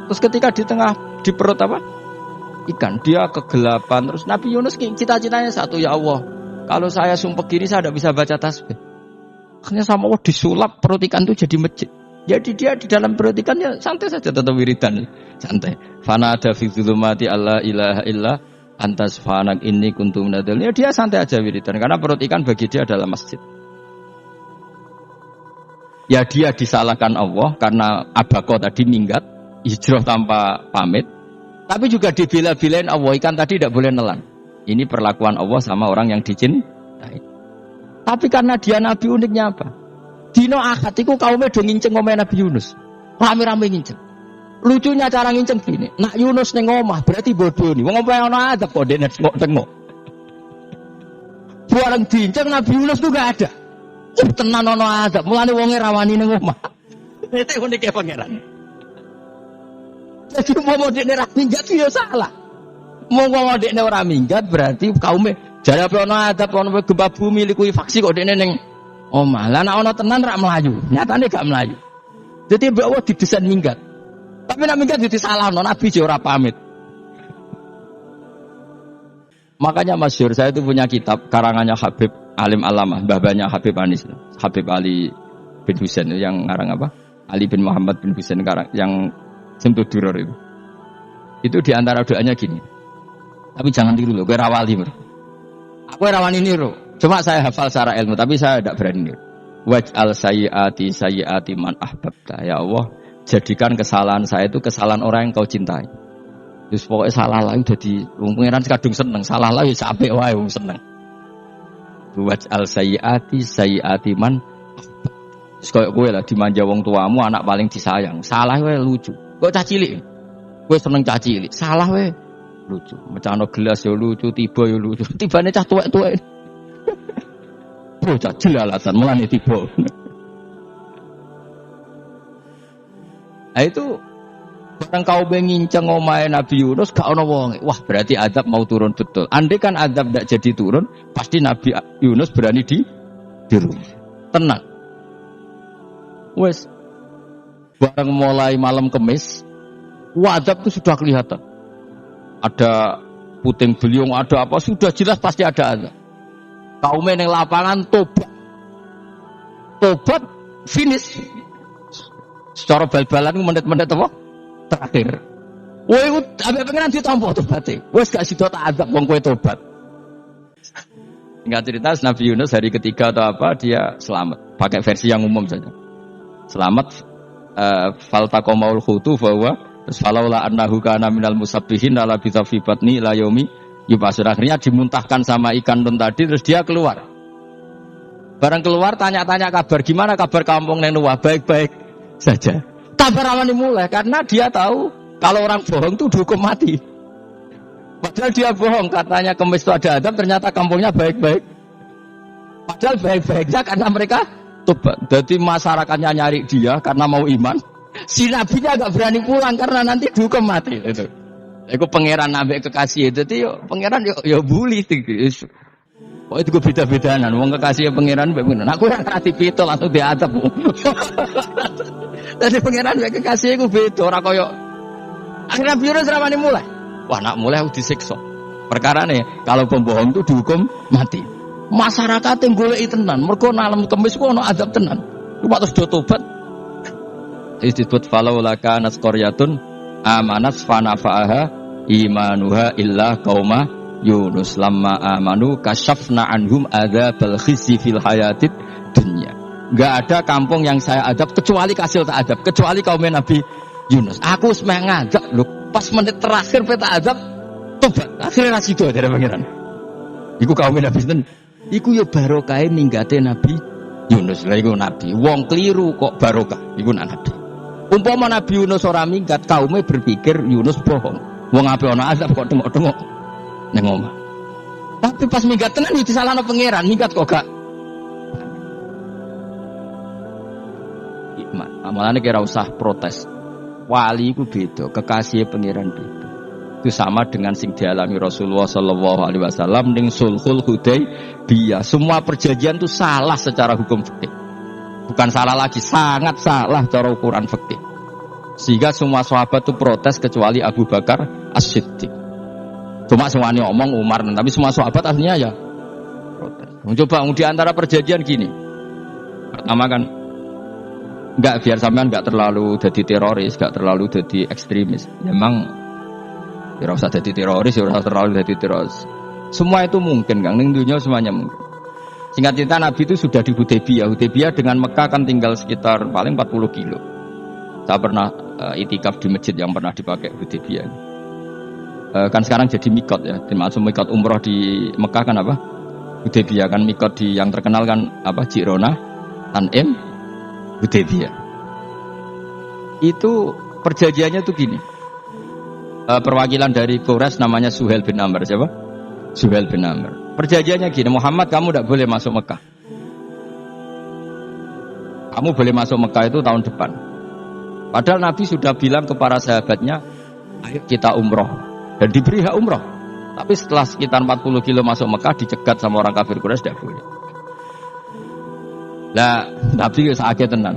Terus ketika di tengah di perut apa? Ikan, dia kegelapan. Terus Nabi Yunus cita-citanya satu, ya Allah kalau saya sumpah kiri saya tidak bisa baca tasbih. Akhirnya sama Allah disulap perut ikan itu jadi masjid. Jadi dia di dalam perut ikan ya santai saja tetap wiridan, santai. Fana ada fi dzulumati alla ilaha illa anta subhanak inni kuntu minadz dzalimin. Ya dia santai aja wiridan karena perut ikan bagi dia adalah masjid. Ya dia disalahkan Allah karena abako tadi minggat, hijrah tanpa pamit. Tapi juga dibela-belain Allah, ikan tadi tidak boleh nelan. Ini perlakuan Allah sama orang yang dicintai. Tapi karena dia Nabi uniknya apa? Dino Ahad itu kaumnya udah nginceng ngomel Nabi Yunus. Rame-rame nginceng. Lucunya cara nginceng gini. Nak Yunus neng omah berarti bodoh nih. Wong omah ana adab kok dene tengok-tengok. Bareng diinceng Nabi Yunus tuh gak ada. Tenan ono azab, mulane wonge rawani ning omah. Itu unike pangeran. Jadi mau dekne ra minggat ya salah. Mau dekne ora minggat berarti kaume jare apa ono azab ono gempa bumi likuifaksi kok dekne ning omah. Lah nek ono tenan ra melayu, nyatane gak melayu. Jadi mbak Allah didesain minggat. Tapi nek minggat disalahno Nabi yo ora pamit. Makanya masyhur saya itu punya kitab karangannya Habib Alim Alamah, mbah-mbahnya Habib Anis, Habib Ali bin Husain yang ngarang apa? Ali bin Muhammad bin Husain karang yang Simtud Duror itu. Itu di antara doanya gini. Tapi jangan tiru loh, gue rawali bro. Aku rawani niru. Cuma saya hafal secara ilmu, tapi saya tidak berani niru. Waj'al sayyiati man ahbabta. Ya Allah, jadikan kesalahan saya itu kesalahan orang yang kau cintai. Terus pokoknya salah lah jadi pengiran kadung seneng, salah lah ya sampai wae seneng. Waj'al sayyiati man. Terus koyo kowe lah dimanja wong tuamu anak paling disayang. Salah wae lucu. Kok cah cilik. Kowe seneng cah cilik. Salah wae lucu. Mecano gelas ya lucu, tiba ya lucu. Tibane cah tuwek-tuwek. Bro cah jelalatan mulane tiba. Nah itu barang kau benginceng omahe Nabi Yunus gak ono wong. Wah, berarti azab mau turun betul. Andai kan azab tidak jadi turun, pasti Nabi Yunus berani di rumah. Tenang. Wes. Barang mulai malam Kamis, azab itu sudah kelihatan. Ada puting beliung, ada apa sudah jelas pasti ada azab. Kaum yang lapangan tobat finish. Secara bal-balan menit-menit apa? Terakhir. Woi, ambek pengen ditampa tobaté. Wes gak sida tak azab wong kowe tobat. Enggak cerita Nabi Yunus hari ketiga atau apa dia selamat. Pakai versi yang umum saja. Selamat faltaqamaul khutu bahwa terus falaula annahu kana minal musabbihin la bi batni la yaumi yubasir. Akhirnya dimuntahkan sama ikan tun tadi terus dia keluar. Barang keluar tanya-tanya kabar gimana kabar kampung Nenuah baik-baik saja. Kabar awalnya mulai karena dia tahu kalau orang bohong itu dihukum mati. Padahal dia bohong katanya Kemis itu ada azab ternyata kampungnya baik-baik. Padahal baik-baiknya karena mereka tobat. Jadi masyarakatnya nyari dia karena mau iman. Si nabinya agak berani pulang karena nanti dihukum mati. Itu. Aku pangeran ambek kekasih itu yo pangeran yo bully itu. Oh itu gue beda-bedaan. Wong kekasih pangeran mbek ngono. Aku ora rati pito langsung diadab. Dadi pangeran mbek kekasih ku beda ora koyo. Akhirnya Yunus rawani mulai. Wah nak mulai aku disiksa. Perkarane kalau pembohong itu dihukum mati. Masyarakat yang goleki tenan, mergo malam Kamis ku ono azab tenan. Cuma terus do tobat. Disebut falaula kanat qaryatun amanat fanafa'aha imanuha illa qauma Yunus lamma amanu kasyafna anhum adzabal khizi fil hayatid dunya. Enggak ada kampung yang saya adab kecuali kasil tak adab, kecuali kaum Nabi Yunus. Aku semeh ngajak lho pas menit terakhir peta adab tobat. Akhirnya rasido dari pangeran. Iku kaum Nabi sinten? Iku ya barokah ninggate Nabi Yunus. Lah iku nabi. Wong kliru kok barokah. Iku nabi. Umpama Nabi Yunus ora minggat, kaume berpikir Yunus bohong. Wong ape ana azab kok tengok-tengok ning omah. Tapi pas minggat tenan iki disalahno pangeran, minggat kok gak. Hikmat. Amalane kira usah protes. Wali iku beda, kekasih pangeran beda. Itu sama dengan sing dialami Rasulullah sallallahu alaihi wasallam ning Sulhul Hudaybiyah. Semua perjanjian itu salah secara hukum fikih. Bukan salah lagi, sangat salah cara ukuran fikih. Sehingga semua sahabat itu protes kecuali Abu Bakar As-Siddiq. Cuma semuanya omong Umar, tapi semua sahabat aslinya ya protes. Coba di antara perjanjian gini. Pertama kan enggak biar sampean enggak terlalu jadi teroris, enggak terlalu jadi ekstremis. Memang ya ora usah jadi teroris, ya ora terlalu jadi teroris. Semua itu mungkin, Kang. Ning dunia semuanya mungkin. Singkat cerita Nabi itu sudah di Hudaybiyah. Hudaybiyah dengan Mekah kan tinggal sekitar paling 40 kilo. Saya pernah itikaf di masjid yang pernah dipakai Hudaybiyah. Kan sekarang jadi mikot ya. Termasuk mikot umroh di Mekah kan apa? Hudaybiyah kan mikot di yang terkenal kan apa? Jirona, Tanim, Hudaybiyah. Itu perjanjiannya tuh gini. Perwakilan dari Quraisy namanya Suhail bin Amr. Siapa? Suhail bin Amr. Perjanjiannya gini, Muhammad kamu tidak boleh masuk Mekah. Kamu boleh masuk Mekah itu tahun depan. Padahal Nabi sudah bilang kepada sahabatnya, ayo kita umroh. Dan diberi hak umroh. Tapi setelah sekitar 40 kilo masuk Mekah, dicegat sama orang kafir Quraisy, tidak boleh. Nah, Nabi sakit tenan.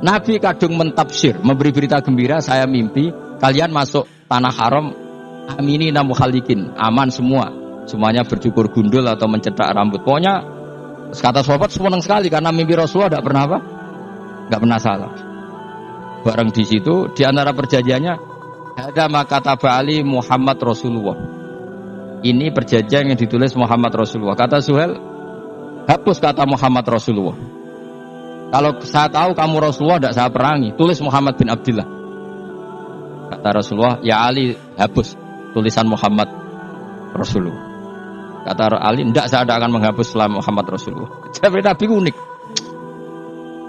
Nabi kadung mentafsir, memberi berita gembira, saya mimpi kalian masuk tanah haram aminina mukhalikin, aman semua. Semuanya bercukur gundul atau mencetak rambut. Pokoknya kata sahabat senang sekali karena mimpi Rasulullah tidak pernah apa? Tidak pernah salah. Bareng di situ di antara perjanjiannya ada makataba Ali Muhammad Rasulullah. Ini perjanjian yang ditulis Muhammad Rasulullah. Kata Suhail, hapus kata Muhammad Rasulullah. Kalau saya tahu kamu Rasulullah tidak saya perangi, tulis Muhammad bin Abdullah. Kata Rasulullah, ya Ali hapus tulisan Muhammad Rasulullah. Kata Ali, tidak saya akan menghapus setelah Muhammad Rasulullah. Jadi Nabi unik.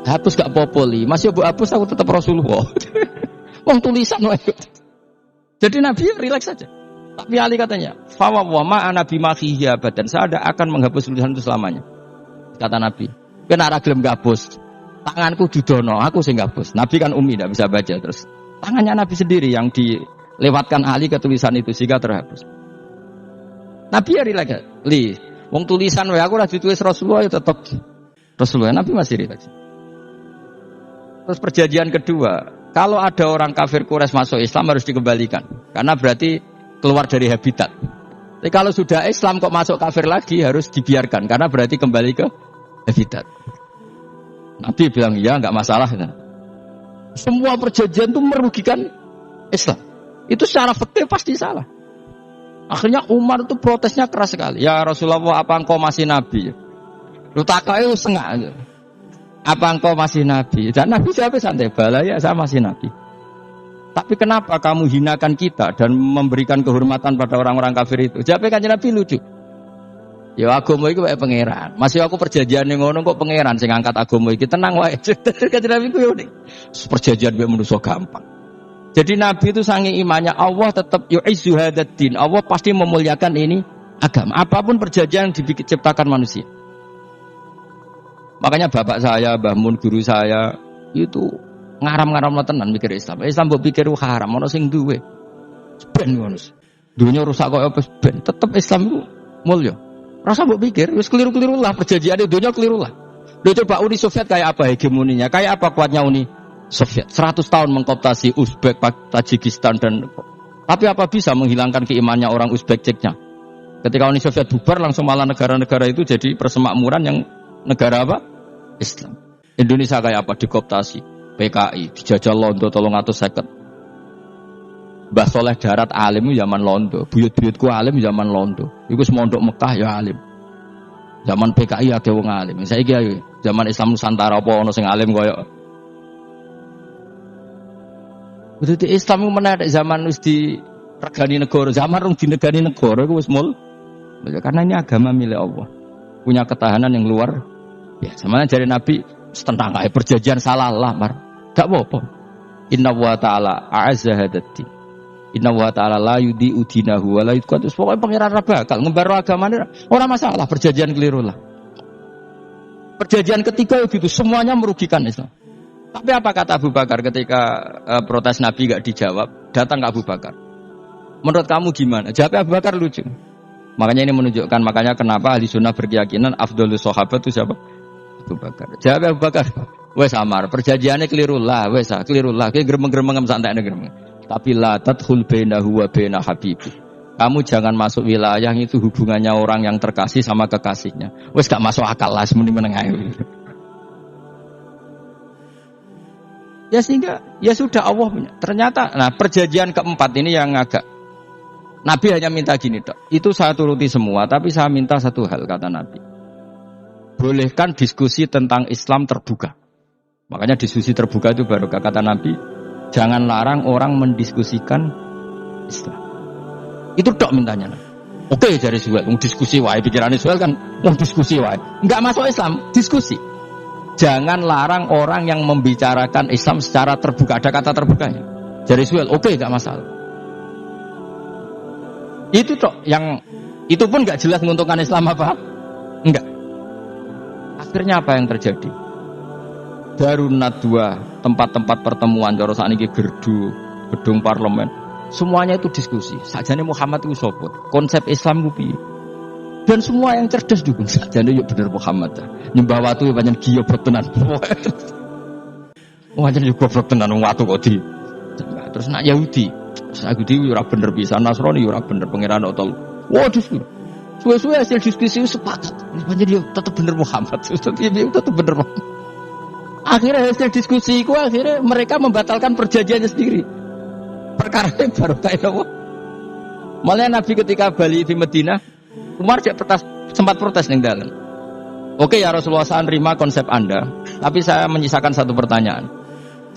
Hapus gak popoli, masih bu hapus aku tetap Rasulullah. Wong tulisan wae. Jadi Nabi rileks saja. Tapi Ali katanya, fa wa ma ana bi makhiya badan, saya tidak akan menghapus tulisan itu selamanya. Kata Nabi, kena ra gelem ngapus. Tanganku didono, aku sing ngapus. Nabi kan umi tidak bisa baca terus. Tangannya Nabi sendiri yang dilewatkan Ali ke tulisan itu sehingga terhapus. Nabi ya rileks. Li, wong tulisan wae aku ora ditulis Rasulullah ya tetap Rasulullah. Nabi masih rileks. Terus perjanjian kedua, kalau ada orang kafir Quraisy masuk Islam harus dikembalikan. Karena berarti keluar dari habitat. Tapi kalau sudah Islam kok masuk kafir lagi harus dibiarkan. Karena berarti kembali ke habitat. Nabi bilang, ya enggak masalah. Semua perjanjian itu merugikan Islam. Itu secara fikih pasti salah. Akhirnya Umar itu protesnya keras sekali. Ya Rasulullah, apa engkau masih Nabi? Lu takai itu sengak. Apa engkau masih Nabi? Dan Nabi jawab santai, bala ya saya masih Nabi. Tapi kenapa kamu hinakan kita dan memberikan kehormatan pada orang-orang kafir itu? Jawabnya kan Nabi lucu. Ya agama itu kayak pangeran. Masih aku perjanjian yang ngono kok pangeran sing angkat agama iki tenang wae. Kan Nabi ku unik. Perjanjian mbek manusa gampang. Jadi Nabi itu sange imannya Allah tetap yu'izzu hadzal-din. Allah pasti memuliakan ini agama. Apapun perjanjian yang diciptakan manusia. Makanya bapak saya, Mbah Mun guru saya itu ngaram-ngaram tenan mikir Islam. Islam mbok pikir haram, ono sing duwe. Ben ngono. Dunya rusak kok apa ben. Tetep Islam itu mulya. Rasa mbok pikir wis keliru-keliru lah perjanjiane dunya keliru lah. Lho coba Uni Soviet kayak apa hegemoninya? Kayak apa kuatnya Uni Soviet? 100 tahun mengkooptasi Uzbek, Tajikistan dan tapi apa bisa menghilangkan keimannya orang Uzbek Ceknya? Ketika Uni Soviet bubar langsung malah negara-negara itu jadi persemakmuran yang negara apa? Islam. Indonesia kayak apa? Dikooptasi PKI, dijajah Londo 350. Mbah Soleh Darat alim zaman Londo, buyut-buyutku alim zaman Londo. Iku semondok Mekah ya alim. Zaman PKI akeh wong alim. Saiki ayo zaman Islam Nusantara apa ono sing alim koyo. Berarti Islam menarik zaman wis diregani negara, zaman rung dinegani negara iku wis mul. Karena ini agama milik Allah. Punya ketahanan yang luar biasa. Mana dari Nabi tentang kayak perjanjian salah lah, mar. Gak apa-apa. Inna wa ta'ala a'azza hadati. Inna wa ta'ala la yudhi'u dinahu wa la yudhi'u. Pokoknya pangeran bakal ngembar agamanya orang masalah perjanjian keliru lah. Perjanjian ketiga begitu semuanya merugikan Islam. Tapi apa kata Abu Bakar ketika protes Nabi gak dijawab, datang ke Abu Bakar. Menurut kamu gimana? Jawab Abu Bakar lucu. Makanya ini menunjukkan makanya kenapa ahli sunnah berkeyakinan afdhalus sahabat itu siapa? Abu Bakar. Jawab Abu Bakar. Wes samar, perjanjiannya keliru lah, wes keliru lah. Kayak gremeng-gremeng santai gremeng. Tapi la tadkhul bainahu wa baina habibi. Kamu jangan masuk wilayah itu hubungannya orang yang terkasih sama kekasihnya. Wes gak masuk akal lah semuni menengae. Ya sehingga ya sudah Allah punya. Ternyata nah perjanjian keempat ini yang agak Nabi hanya minta gini dok. Itu saya turuti semua, tapi saya minta satu hal kata Nabi. Bolehkan diskusi tentang Islam terbuka. Makanya diskusi terbuka itu baru kata Nabi. Jangan larang orang mendiskusikan Islam. Itu dok mintanya. Oke dari Suhail, diskusi wae pikirannya Suhail kan, diskusi wae. Enggak masuk Islam, diskusi. Jangan larang orang yang membicarakan Islam secara terbuka. Ada kata terbukanya. Dari Suhail, oke enggak masalah. Itu dok yang Itu pun nggak jelas menguntungkan Islam apa? Enggak. Akhirnya apa yang terjadi? Darun Nadwa, tempat-tempat pertemuan cara sakniki gerdu, gedung parlemen, semuanya itu diskusi. Sakjane Muhammad itu sapa? Konsep Islam ku piye? Dan semua yang cerdas dukung sakjane yo bener Muhammad. Nyembah watu pancen giyoblok tenan. Wajan yo goblok tenan wong watu kok di. Terus nak Yahudi ora bener pisan, Nasrani ora bener pangeran otol. Waduh. Suwe-suwe hasil diskusi sepakat. Pancen yo tetep bener Muhammad. Tetep bener Muhammad. Akhirnya hasil diskusi itu akhirnya mereka membatalkan perjanjiannya sendiri. Perkara yang baru kayak apa? Malah Nabi ketika balik di Madinah, Umar sempat protes ning dalan. Oke ya Rasulullah, saya nerima konsep Anda, tapi saya menyisakan satu pertanyaan.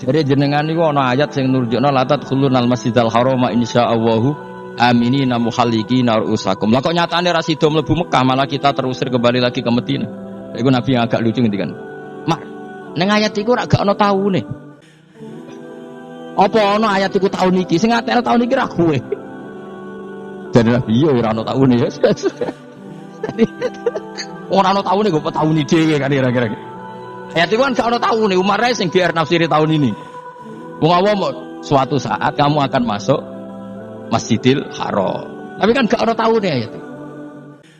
Jadi jenengan niku ana ayat sing nurjukna la tadkhulunal masjidal harama insyaallahu aminina muhallikina ru'usakum. Lah kok nyatane ra sida mlebu Mekah, malah kita terusir kembali lagi ke Madinah. Iku Nabi yang agak lucu ngendikan. Mak, ning ayat iku ra gak ana taune. Apa ana ayat iku taun iki? Sing ngatel taun iki ra kowe. Jadi Nabi yo ora ana taune ya. Ora ana taune kok taun dhewe kan kira-kira. Ayat itu kan gak ada tahun nih, Umar sing biar nafsiri tahun ini. Wong suatu saat kamu akan masuk Masjidil Haram. Tapi kan gak ada tahun nih ayat itu.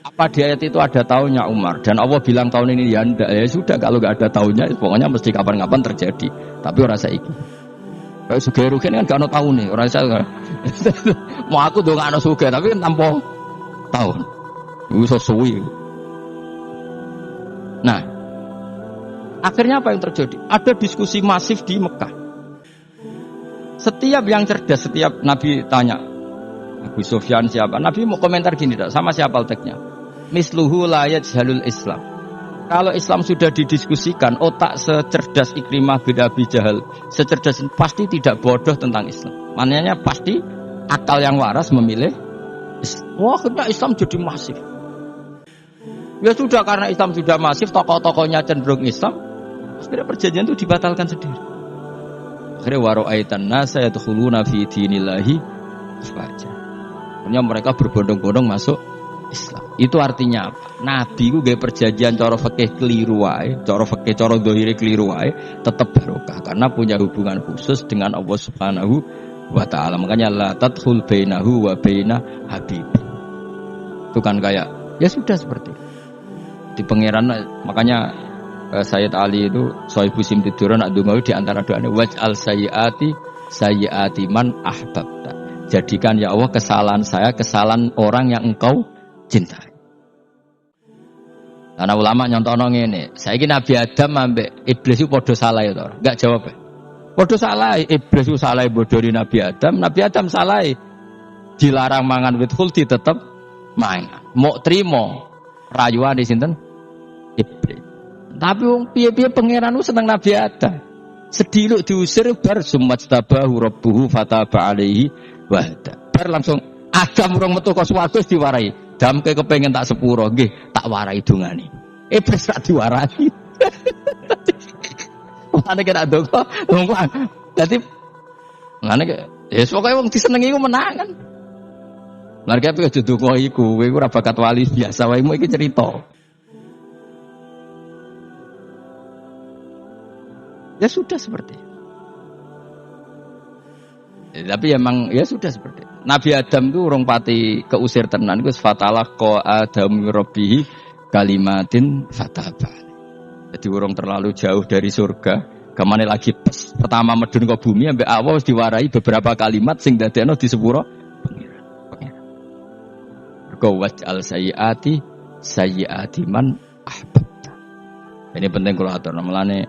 Apa di ayat itu ada tahunnya Umar? Dan Allah bilang tahun ini ya enggak, ya sudah kalau gak ada tahunnya, pokoknya mesti kapan-kapan terjadi. Tapi orang saiki. Kayak sugih rugen kan gak ada tahun nih, orang saya. Mau aku dong gak ada sugih, tapi kan tanpa tahun. Itu sesuai. Nah. Akhirnya apa yang terjadi? Ada diskusi masif di Mekah. Setiap yang cerdas, setiap Nabi tanya, Abu Sufyan siapa? Nabi mau komentar gini, sama siapa teksnya? Misluhu la yajhalul Islam. Kalau Islam sudah didiskusikan, otak secerdas Ikrimah bin Abi Jahal, secerdas pasti tidak bodoh tentang Islam. Maknanya pasti akal yang waras memilih Islam. Wah, akhirnya Islam jadi masif. Ya sudah, karena Islam sudah masif, tokoh-tokohnya cenderung Islam. Akhirnya perjanjian itu dibatalkan sendiri. Akhirnya wara'aitan nasa yadkhuluna fi dinillahi afwaja. Akhirnya mereka berbondong-bondong masuk Islam. Itu artinya apa? Nabi ku gawe perjanjian cara fikih keliru wae, cara fikih cara zahire keliru wae, tetap barokah karena punya hubungan khusus dengan Allah Subhanahu wa taala. Makanya la tadkhul bainahu wa baina habibi. Itu kan kayak ya sudah seperti itu. Di pangeran makanya Sayyid Ali itu Sohibu Simtiduran Adungawi di antara doanya waj'al sayyiati man ahbabta. Jadikan ya Allah kesalahan saya kesalahan orang yang engkau cintai. Karena ulama nyontono ngene, saiki Nabi Adam ambek iblis itu padha salah ya to. Enggak jawab. Padha salah, iblis itu salah bodoni Nabi Adam salah. Dilarang mangan wit khuldi tetep mangan. Mok trimo rayuane sinten? Iblis. Tapi wong piye-piye pangeran ku seneng Nabi Adam. Sediluk diusir bar sumastabahu rabbuhu fataba alaihi wa hada. Bar langsung Adam urung metu ka swarga diwarai. Damke kepengin tak sepuro nggih, tak warai dongane. Iblis tak diwarai. Ana kena donga, donga. Dadi ngene ya pokoke wong disenengi ku menang kan. Lah kaya aja donga iku, kowe ora bakat wali biasa wae iki cerita. Ya sudah seperti itu. Tapi emang ya sudah seperti itu. Nabi Adam itu urung pati keusir tenan iku fatalah qa Adam rabbihi kalimatin fataba. Jadi urung terlalu jauh dari surga. Gamane lagi pertama medun ke bumi ambek Allah wis diwarai beberapa kalimat sing dadekno di sepuro pengiran. Mergo waj'al sayyiati man ahbabta. Ini penting kalau atur namanya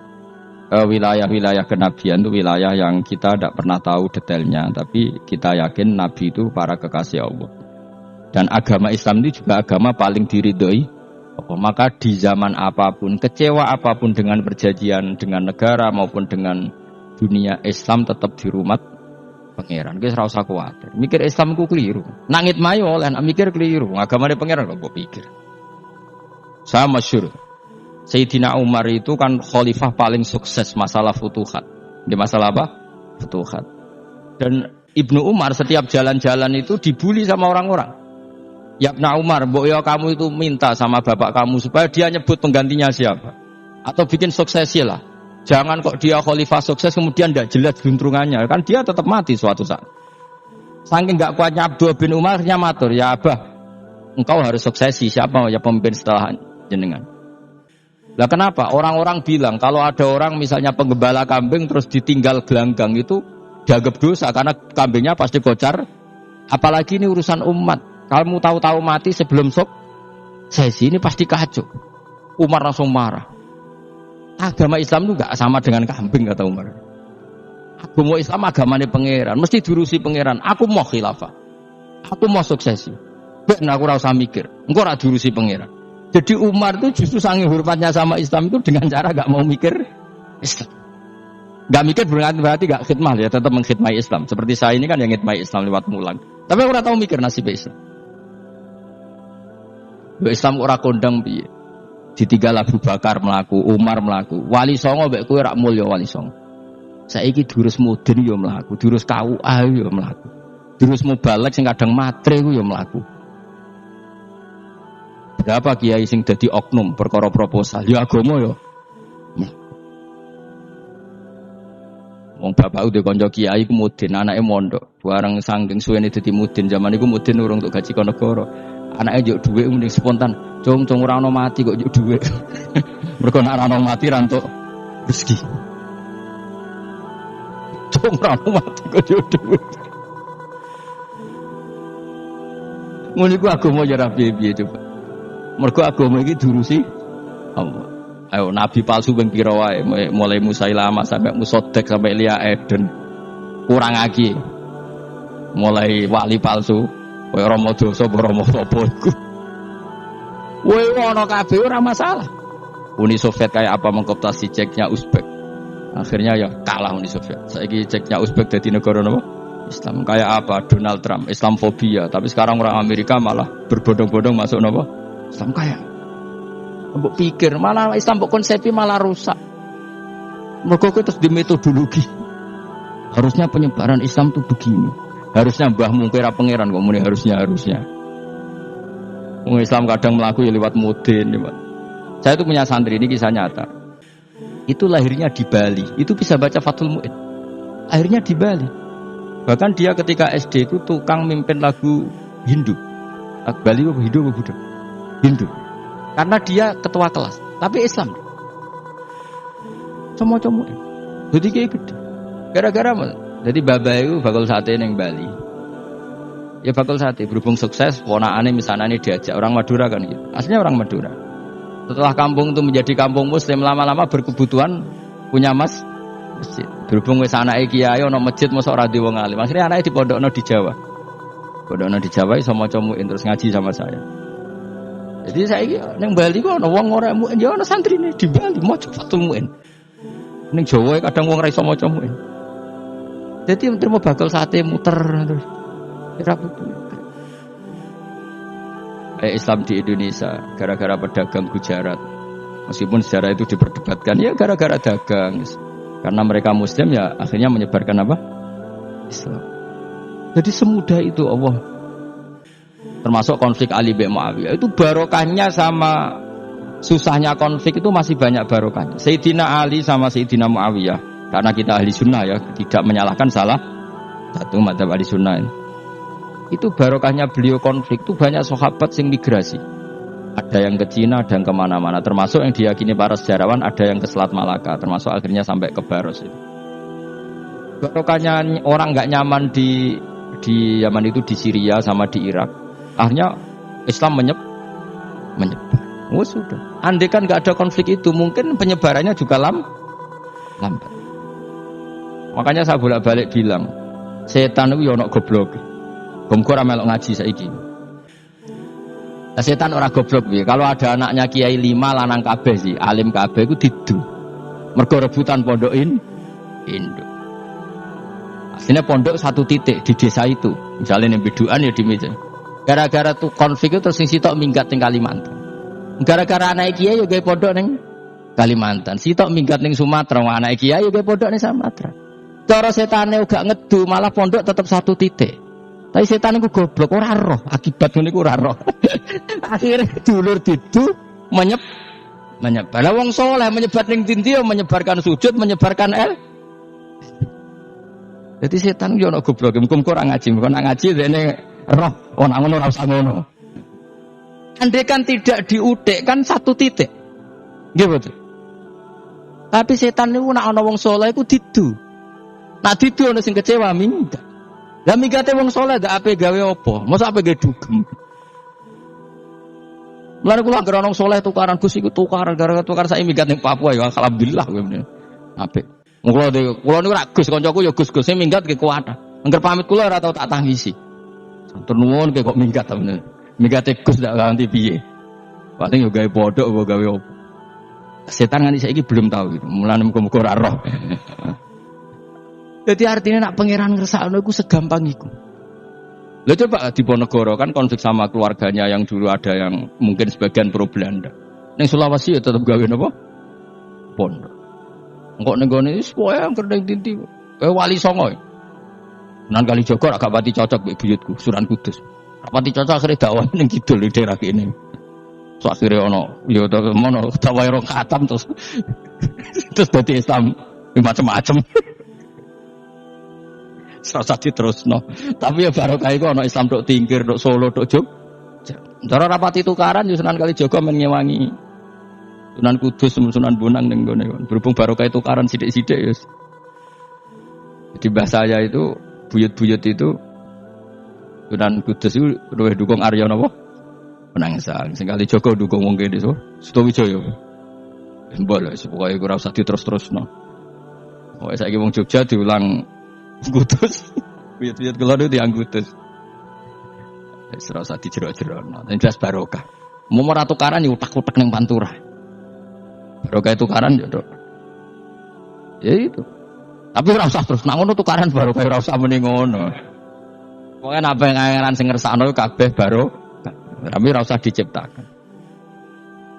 wilayah-wilayah kenabian itu wilayah yang kita tidak pernah tahu detailnya, tapi kita yakin Nabi itu para kekasih Allah. Dan agama Islam itu juga agama paling diridhoi. Maka di zaman apapun, kecewa apapun dengan perjanjian dengan negara maupun dengan dunia, Islam tetap di rumah pangeran. Kita ora usah kuwatir. Mikir Islam ku keliru. Nangit mayo oleh mikir keliru. Agamane pangeran kok pikir. Saya masyhur. Sayyidina Umar itu kan khalifah paling sukses masalah futuhat. Di masalah apa? Futuhat. Dan Ibnu Umar setiap jalan-jalan itu dibully sama orang-orang. Ya Ibn Umar, mbok ya kamu itu minta sama bapak kamu supaya dia nyebut penggantinya siapa. Atau bikin suksesi lah. Jangan kok dia khalifah sukses kemudian tidak jelas juntrungannya. Kan dia tetap mati suatu saat. Saking enggak kuatnya Abdullah bin Umar matur, ya Abah, engkau harus suksesi. Siapa ya pemimpin setelah jenengan? Lah kenapa? Orang-orang bilang kalau ada orang misalnya penggembala kambing terus ditinggal gelanggang itu dianggap dosa karena kambingnya pasti kocar. Apalagi ini urusan umat. Kamu tahu-tahu mati sebelum suksesi ini pasti kacau. Umar langsung marah. Agama Islam itu enggak sama dengan kambing kata Umar. Agama Islam agamanya pangeran, mesti diurusi pangeran. Aku mau khilafah. Aku mau suksesi. Ben aku ora usah mikir. Engko ora diurusi pangeran. Jadi Umar itu justru saking hormatnya sama Islam itu dengan cara enggak mau mikir Islam. Enggak mikir berarti enggak khidmah ya, tetap mengkhidmati Islam. Seperti saya ini kan yang khidmati Islam lewat mulang. Tapi aku ora tahu mikir nasib Islam. Islam ora kondang piye. Ditinggal Abu Bakar mlaku, Umar mlaku. Wali songo mbek kowe rak mulya wali songo. Saiki durus mudin yo mlaku, durus KUA yo mlaku. Durus mubalek sing kadang matre ku yo mlaku. Berapa kiai sing dadi oknum perkara proposal ya agama yo. Wong bapak udah kanca kiai ku mudin, anake mondok. Bareng saking suwene dadi mudin, zaman iku mudin urung untuk gaji negara. Anake njuk dhuwit mending spontan. Cung ora ono mati kok njuk dhuwit. Mergo nek ora ono mati ra entuk rezeki. Cung ora ono mati kok njuk dhuwit. Ngono iku agama ya ra piye-piye coba. Mergo agama iki diurusi Allah. Ayo nabi palsu ping pira wae, mulai Musailamah sampai Musaddaq sampai Lia Eden. Kurang lagi. Mulai wali palsu, koyo Rama dosa apa Rama sapa iku. Kowe ono kabeh ora masalah. Uni Soviet kayak apa mengkooptasi ceknya Uzbek. Akhirnya ya kalah Uni Soviet. Saiki ceknya Uzbek dadi negara napa? Islam. Kayak apa Donald Trump, Islamfobia, tapi sekarang orang Amerika malah berbondong-bondong masuk napa? Islam kayak mbok pikir malah Islam mbok konsepi malah rusak. Mergo terus di metodologi. Harusnya penyebaran Islam tuh begini. Harusnya mbahmu kira pangeran kok muni harusnya. Wong Islam kadang mlaku ya lewat mudin, lewat. Saya itu punya santri ini kisah nyata. Itu lahirnya di Bali. Itu bisa baca Fathul Mu'in. Akhirnya di Bali. Bahkan dia ketika SD itu tukang mimpin lagu Hindu. Bali apa Hindu apa Buddha? Hindu. Karena dia ketua kelas, tapi Islam. Cuma-cuma. Jadi kayak gitu. Gara-gara apa? Jadi baba itu bakul sate neng Bali. Ya bakul sate berhubung sukses, ponakane misalnya diajak orang Madura kan gitu. Aslinya orang Madura. Setelah kampung itu menjadi kampung Muslim, lama-lama berkebutuhan punya masjid. Berhubung wis anake kiai ana masjid mosok ora di wong alim. Akhirnya anake dipondokno di Jawa. Pondokno di Jawa iso maca muin terus ngaji sama saya. Jadi saya neng Bali kok ana wong ora muin ya ana santrine di Bali maca Fathul Muin. Ning Jawa kadang wong ora iso maca muin. Jadi terima bakal sate muter terus. Kira betul. Islam di Indonesia gara-gara pedagang Gujarat. Meskipun sejarah itu diperdebatkan ya gara-gara dagang. Karena mereka Muslim ya akhirnya menyebarkan apa? Islam. Jadi semudah itu Allah. Termasuk konflik Ali bin Muawiyah itu barokahnya sama susahnya konflik itu masih banyak barokahnya. Sayyidina Ali sama Sayyidina Muawiyah karena kita ahli sunnah ya tidak menyalahkan salah satu madzhab ahli sunnah ini. Itu barokahnya beliau konflik itu banyak sahabat yang migrasi. Ada yang ke Cina, ada yang kemana-mana. Termasuk yang diyakini para sejarawan ada yang ke Selat Malaka. Termasuk akhirnya sampai ke Baros itu. Barokahnya orang nggak nyaman di Yaman itu di Syria sama di Irak. Akhirnya Islam menyebar. Oh sudah. Andai kan nggak ada konflik itu, mungkin penyebarannya juga lambat. Makanya saya bolak-balik bilang, setan itu ya ono goblok. Bongko ora melok ngaji saiki. Nah, setan ora goblok piye? Kalau ada anaknya kiai 5 lanang kabeh sih, alim kabeh iku didu. Mergo rebutan pondokin induk. Aslinya pondok satu titik di desa itu. Misalnya ning Beduan ya di meja. Gara-gara tuh konflik itu terus sing sitok minggat ning Kalimantan. Gara-gara anak kiai yo gawe pondok ning Kalimantan. Sitok minggat ning Sumatera, anak kiai yo gawe pondok ning Sumatera. Cara setane uga ngedu malah pondok tetap satu titik. Tapi setan iku goblok ora roh, akibat ngene iku ora roh. Akhire dulur didu menyebar. Lah wong saleh menyebar ning ndi menyebarkan sujud, menyebarkan Jadi setan yo ana goblok, muga-muga ora ngaji, muga nek ngaji dene roh, ana ngono ora usah ngono. Andai kan tidak diudik kan satu titik. Nggih betul. Tapi setan niku nek ana wong saleh iku didu. Nek didu ana sing kecewa minggat. Lah migate wong saleh ndak ape gawe apa? Mosok ape gawe dugem. Mulane kula anggere wong saleh tukaran Gus iku tukaran gara-gara tukar sak minggat ning Papua ya alhamdulillah kuwi. Apik. Kula niku rak Gus kancaku ya Gus-Gus sing minggat ki kuat. Angger pamit kula ora tau tak tangisi. Santur nuwun kok minggat ta bener. Mingate Gus ndak ganti piye. Paling yo gawe podok apa gawe apa. Setan nganti saiki belum tahu gitu. Mulane muga-muga ora roh. Jadi artinya nak pangeran ngersakno iku segampang iku. Lah coba di Ponegoro kan konflik sama keluarganya yang dulu ada yang mungkin sebagian pro Belanda. Ning Sulawesi ya tetep gawe napa? Pondok. Engko ning gone wis kowe angker ning tinti. Wali Songo. Nan kali Joko agak pati cocok mbek buyutku Sunan Kudus. Rapati cocok akhire dakwah ning kidul di daerah kene. So akhire ono ya mono dakwah ro khatam terus dadi Islam macam-macam. Serasa diterusno. Tapi ya barokah iku ana Islam tok Tingkir, tok Solo, tok Jogja. Cara rapati tukaran yo Sunan Kalijaga men ngewangi Sunan Kudus, Sunan Bonang ning gone. Berhubung barokah tukaran sithik-sithik ya. Jadi bahasa saya itu buyut-buyut itu Sunan Kudus itu luwih dukung Arya napa? Penangsang. Sing Kalijaga dukung wong kene so. Sutawijaya. Mbok lho pokoke ora usah diterus-terusno. Pokoke saiki wong Jogja diulang Kudus, buyut-buyut kula niku tiyang Kudus. Wis ora usah dijero-jerono. Yen jelas barokah. Mau ora tukaran ya utak-utek ning Pantura. Barokah tukaran ya tok. Ya itu. Tapi ora usah terus nang ngono tukaran barokah ora usah muni ngono. Pokoke apa yang angeran sing ngersakno kabeh barokah. Tapi ora usah diciptakan.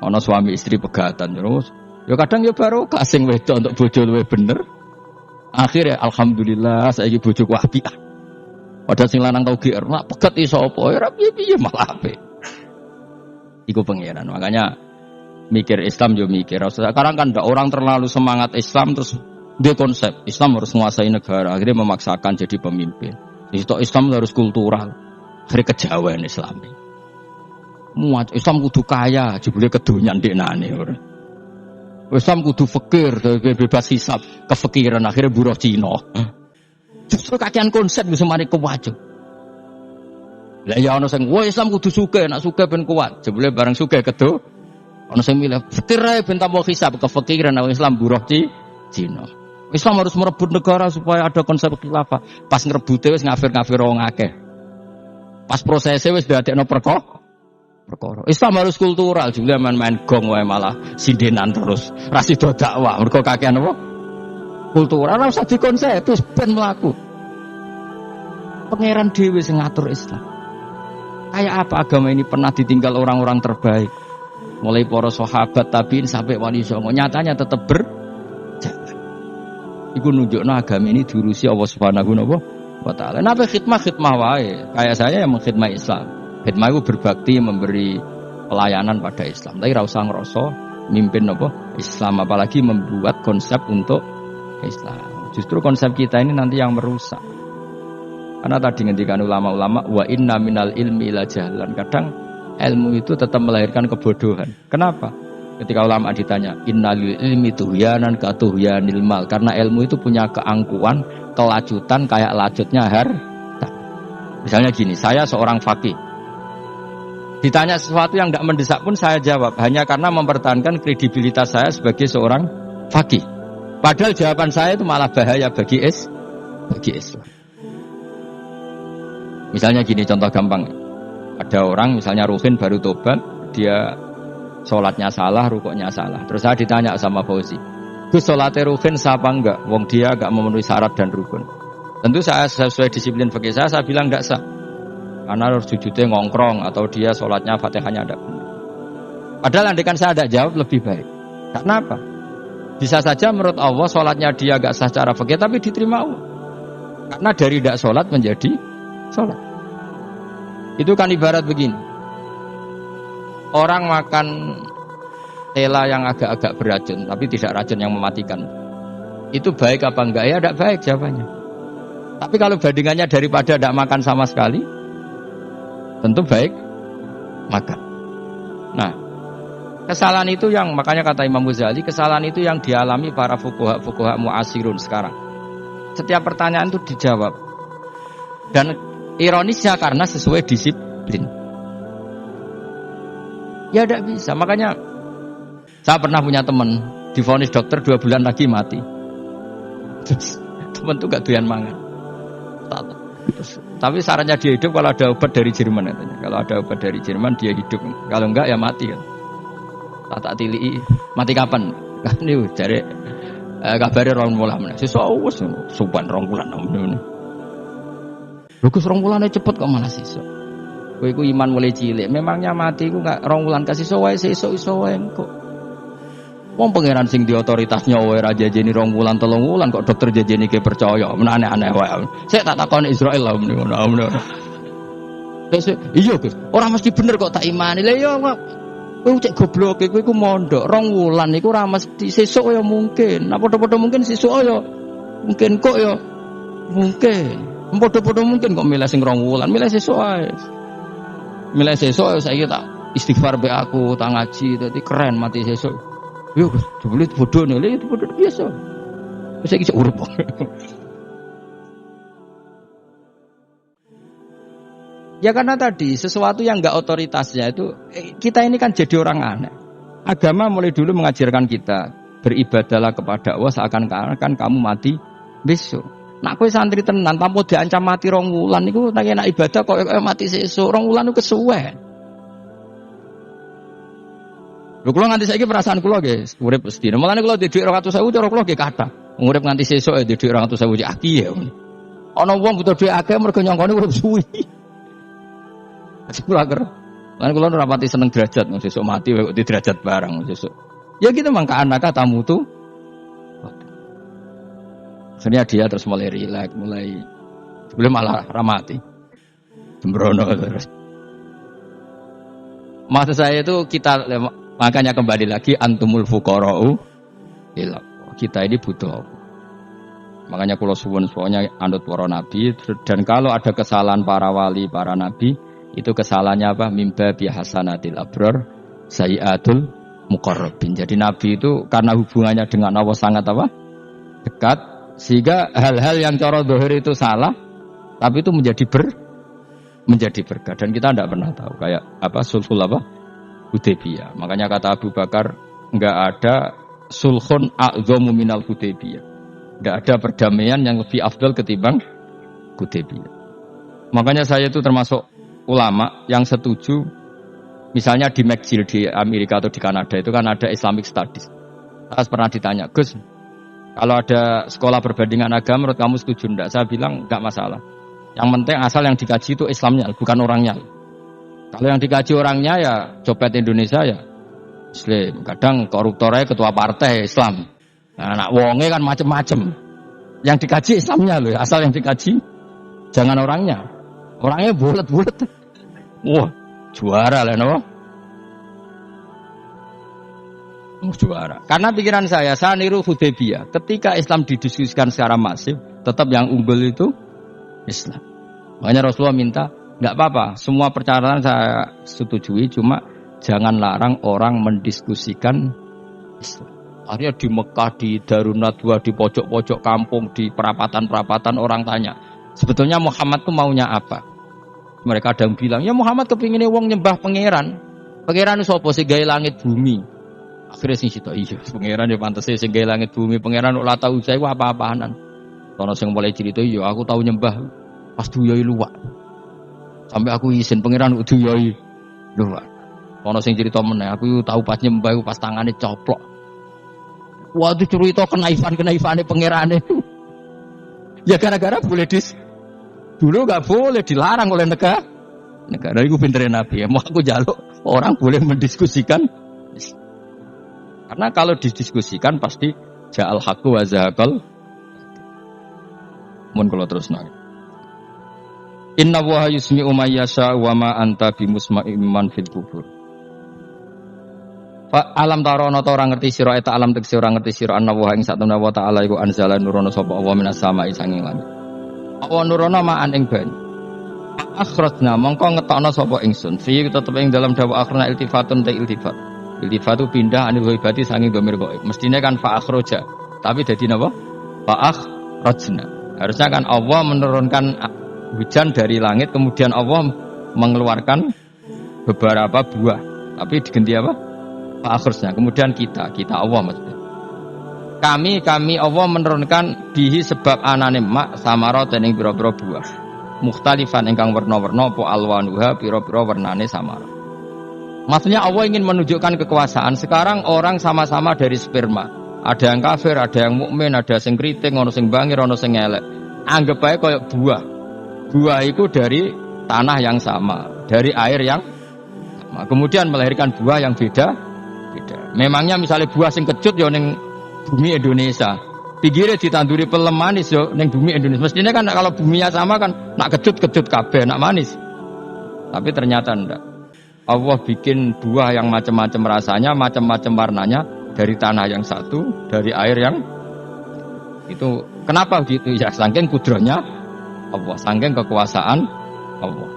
Ana suami istri pegatan terus. Ya kadang ya barokah sing wedok untuk bojo luwih bener. Akhirnya alhamdulillah saiki bojoku apik. Padahal sing lanang tau GR, nak pegat iso apa? Ora piye-piye malah apik. Iku pangeran. Makanya mikir Islam yo mikir. Sekarang kan ndak orang terlalu semangat Islam terus dia konsep Islam harus menguasai negara, akhirnya memaksakan jadi pemimpin. Jadi Islam harus kultural. Akhirnya kejawen Islami. Muat Islam kudu kaya, jebule kedonyan ndeknane ora. Islam kudu fakir, bebas hisab, kefikiran akhirnya buruh Cina. Justru kakean konsep bisa mari kewajib. Lah ya ana sing wah Islam kudu sugih, nek sugih ben kuat. Jebule bareng sugih kedo. Ana sing milih fakir ae ben tambah hisab, kefikiran nek Islam buruh Cina. Islam harus merebut negara supaya ada konsep khilafah. Pas ngrebute wis ngafir-ngafir wong akeh. Pas prosesnya wis dadekno perkara. Islam harus kultural, juga main-main gong wae malah sindenan terus. Ra sida dakwah, mergo kakean apa? Kultural ora usah dikonsep, wis ben mlaku. Pangeran dhewe sing ngatur Islam. Kayak apa agama ini pernah ditinggal orang-orang terbaik. Mulai para sahabat tabiin sampai wali songo, nyatanya tetap berjalan. Iku nunjukno agama ini diurusi Allah Subhanahu wa taala. Napa khidmah wae. Kayak saya yang mengkhidmati Islam. Khidmah itu berbakti memberi pelayanan pada Islam. Tapi ra usah ngrasa mimpin apa Islam, apalagi membuat konsep untuk Islam. Justru konsep kita ini nanti yang merusak. Karena tadi ngendikan ulama-ulama wa inna minal ilmi la jahlan. Kadang ilmu itu tetap melahirkan kebodohan. Kenapa? Ketika ulama ditanya, innal ilmi tuhyanan ka tuhyanil mal. Karena ilmu itu punya keangkuhan, kelajutan kayak lajutnya harta. Misalnya gini, saya seorang faqih. Ditanya sesuatu yang tidak mendesak pun saya jawab hanya karena mempertahankan kredibilitas saya sebagai seorang faqih. Padahal jawaban saya itu malah bahaya bagi Islam. Misalnya gini contoh gampang. Ada orang misalnya Ruhin baru tobat, dia sholatnya salah, rukuknya salah. Terus saya ditanya sama Fauzi, Gus sholatnya Ruhin sah apa enggak? Wong dia enggak memenuhi syarat dan rukun. Tentu saya sesuai disiplin fikih saya bilang enggak sah. Karena harus sujudnya ngongkrong atau dia sholatnya Fatihahnya ada. Padahal andaikan saya ada jawab lebih baik. Kenapa? Bisa saja menurut Allah sholatnya dia agak sah secara fikih tapi diterima Allah. Karena dari tidak sholat menjadi sholat. Itu kan ibarat begini. Orang makan tela yang agak-agak beracun, tapi tidak racun yang mematikan. Itu baik apa enggak? Ya tidak baik jawabannya. Tapi kalau bandingannya daripada tidak makan sama sekali, tentu baik makan. Nah, kesalahan itu yang makanya kata Imam Ghazali, kesalahan itu yang dialami para fuqaha mu'asirun sekarang. Setiap pertanyaan itu dijawab. Dan ironisnya karena sesuai disiplin. Ya tidak bisa. Makanya saya pernah punya teman divonis dokter 2 bulan lagi mati. Terus teman itu gak doyan mangan. Tapi sarannya dia hidup kalau ada obat dari Jerman katanya. Kalau ada obat dari Jerman dia hidup. Kalau enggak ya mati kan. Tak tilii mati kapan? Kan niku jare kabare 2 bulan meneh. Sesuk wis suban 2 bulan ngono. Lho Gus 2 bulane cepet kok malah sesuk. Kowe iku iman mulai cilik. Memangnya mati iku enggak 2 bulan kasih iso wae sesuk iso wae kok. Wong pangeran sing di otoritasnya wae ra jajeni 2 bulan 3 bulan kok dokter jajeni ke percaya. Men aneh-aneh wae. Sik tak takoni Israil lah ngono. Iya Gus, ora mesti bener kok tak imani. Lah iya kowe cek goblok kowe iku mondok 2 wulan iku ora mesti sesuk ya mungkin. Nah padha-padha mungkin sesuk ya mungkin kok ya mungkin. Padha-padha mungkin kok milih sing 2 wulan, milih sesuk ae. Milih sesuk saiki tak istighfar be aku, tak ngaji dadi keren mati sesuk. Yo Gus, jebule bodoh nih, itu bodoh biasa. Wis iki urip. Ya karena tadi sesuatu yang enggak otoritasnya itu kita ini kan jadi orang aneh. Agama mulai dulu mengajarkan kita beribadahlah kepada Allah seakan-akan kamu mati besok. Nak kowe santri tenan tanpa diancam mati 2 wulan niku tak enak ibadah kok mati sesuk 2 wulan niku kesuwen. Lho kula nganti saiki perasaan kula nggih urip mesti. Mulane kula dhuwit 200.000 cara kula nggih kathah. Urip nganti sesuk ya dhuwit 200.000 cek akeh ya. Ana wong butuh dhuwit akeh mergo nyongkone urip suwi. Kula ker. Lan kula ora pati seneng derajat, sesuk mati kok di derajat barang sesuk. Ya gitu mangka anak tamu tuh. Akhirnya dia terus mulai rileks, mulai sebelum malah ramati. Sembrono terus. Maksud saya itu kita makanya kembali lagi antumul fuqara'u ila. Kita ini butuh. Makanya kula suwun soalnya anut para nabi dan kalau ada kesalahan para wali, para nabi itu kesalahannya apa? Mimba bi hasanatil abrar sayyiatul muqarrabin. Jadi nabi itu karena hubungannya dengan Allah sangat apa? Dekat sehingga hal-hal yang cara zahir itu salah tapi itu menjadi berkah dan kita tidak pernah tahu kayak apa sulhul apa Hudaybiyah. Makanya kata Abu Bakar enggak ada sulhun a'dhamu minal Hudaybiyah. Enggak ada perdamaian yang lebih afdal ketimbang Hudaybiyah. Makanya saya itu termasuk ulama yang setuju misalnya di McGill di Amerika atau di Kanada itu kan ada Islamic Studies. Saya pernah ditanya, Gus, kalau ada sekolah perbandingan agama menurut kamu setuju enggak? Saya bilang enggak masalah. Yang penting asal yang dikaji itu Islamnya, bukan orangnya. Kalau yang dikaji orangnya ya copet Indonesia ya Muslim. Kadang koruptornya ketua partai Islam. Nah, anak wonge kan macem-macem. Yang dikaji Islamnya loh, asal yang dikaji jangan orangnya. Orangnya bulet-bulet. Wah, juara lah no. Juara. Karena pikiran saya niru Hudaybiyah. Ketika Islam didiskusikan secara masif, tetap yang unggul itu Islam. Makanya Rasulullah minta, enggak apa-apa, semua percaraan saya setujui, cuma jangan larang orang mendiskusikan Islam. Akhirnya di Mekah, di Darun Nadwa, di pojok-pojok kampung, di perapatan-perapatan orang tanya, sebetulnya Muhammad itu maunya apa? Mereka ada yang bilang, ya Muhammad kepinginnya wong nyembah pangeran. Pangeran itu apa sih gawe langit bumi? Akhirnya sing sitok iya, pangeran ya pantes sing gawe langit bumi, pangeran ora tau saya apa-apaanan. Ono sing mulai cerita, iya aku tahu nyembah pas duyoi luwak. Sampai aku izin pangeran duyoi luwak. Ono sing cerita meneh, aku tahu pas nyembah pas tangane coplok. Waduh cerita kenaifan-kenaifane pangerane. Ya gara-gara boleh dulu enggak boleh dilarang oleh negara. Negara itu pintere Nabi. Mau aku jaluk orang boleh mendiskusikan. Karena kalau didiskusikan pasti ja'al haqqu wa zahaqal mun kula terusno. Inna wa yusmi'u may yasha wa ma anta bimusma'in man fil kubur. Fa alam tarono ta ora ngerti sira eta alam tegese ora ngerti sira anna wa ing satuna wa ta'ala iku anzala nurono sapa Allah minas sama'i sanging langit. Awa nurono ma'an ing banyu. Akhrajna mongko ngetokno sapa ingsun. Fi tetep ing dalam dawa akhrana iltifatun ta iltifat. Iltifatu pindah anil ghaibati sanging dhamir ghaib. Mestine kan fa akhraja, tapi dadi napa? Fa akhrajna. Harusnya kan Allah menurunkan hujan dari langit kemudian Allah mengeluarkan beberapa buah. Tapi diganti apa? Fa akhrajna. Kemudian kita Allah maksudnya. Kami Allah menurunkan bihi sebab anane mak samarat ing pira-pira buah. Mukhtalifan ingkang werna-werna apa alwanuha pira-pira wernane samar. Maksudnya Allah ingin menunjukkan kekuasaan. Sekarang orang sama-sama dari sperma. Ada yang kafir, ada yang mukmin, ada sing kriting, ono sing bangir, ono sing elek. Anggap aja kayak buah. Buah itu dari tanah yang sama, dari air yang sama. Kemudian melahirkan buah yang beda. Memangnya misalnya buah sing kecut ya ning bumi Indonesia. Pinggirnya ditanduri pelem manis yo ning bumi Indonesia. Mestinya kan kalau buminya sama kan nak kecut kabeh, nak manis. Tapi ternyata enggak. Allah bikin buah yang macam-macam rasanya, macam-macam warnanya dari tanah yang satu, dari air yang itu. Kenapa gitu? Ya saking kudranya Allah, saking kekuasaan Allah.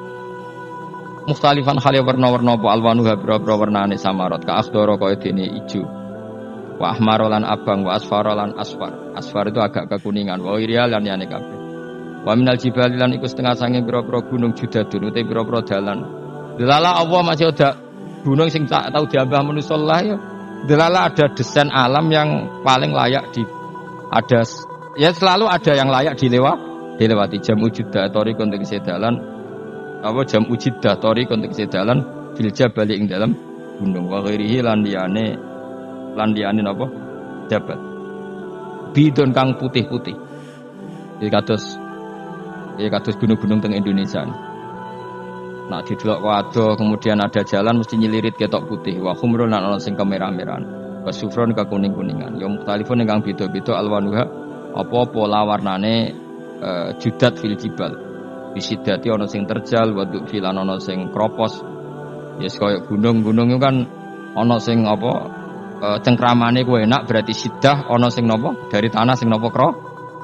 Mukhtalifan khali warna-warna apa alwanuha bira-bira warnane samarat ka akhdara kaya dene ijo. Wa ahmarolan abang wa asfarolan asfar. Asfar itu agak kekuningan. Wa irial lan yane kabeh. Wa minal jibali lan iku setengah sange pira-pira gunung judadun uta pira-pira dalan. Delala Allah masih ada gunung sing tak tahu diambah manusa lah ya. Delala ada desain alam yang paling layak ada ya selalu ada yang layak dilewati jam ujudah tori kontek sedalan apa jam ujidah tori kontek sedalan fil jabali ing dalam gunung wa ghairihi lan liyane napa jabat bidon kang putih-putih iki kados gunung-gunung teng Indonesia. Nah didelok waduh kemudian ada jalan mesti nyelirit ketok putih wa khumrun lan ana sing kemerah-merahan wa sufron ka kuning-kuningan ya mukhtalifun ingkang beda-beda alwanuha apa-apa lawarnane judat fil jibal bisidati ana sing terjal wa fil ana sing kropos ya kaya gunung-gunung itu kan ana sing apa cengkramane ku enak berarti sidah ana sing napa dari tanah sing napa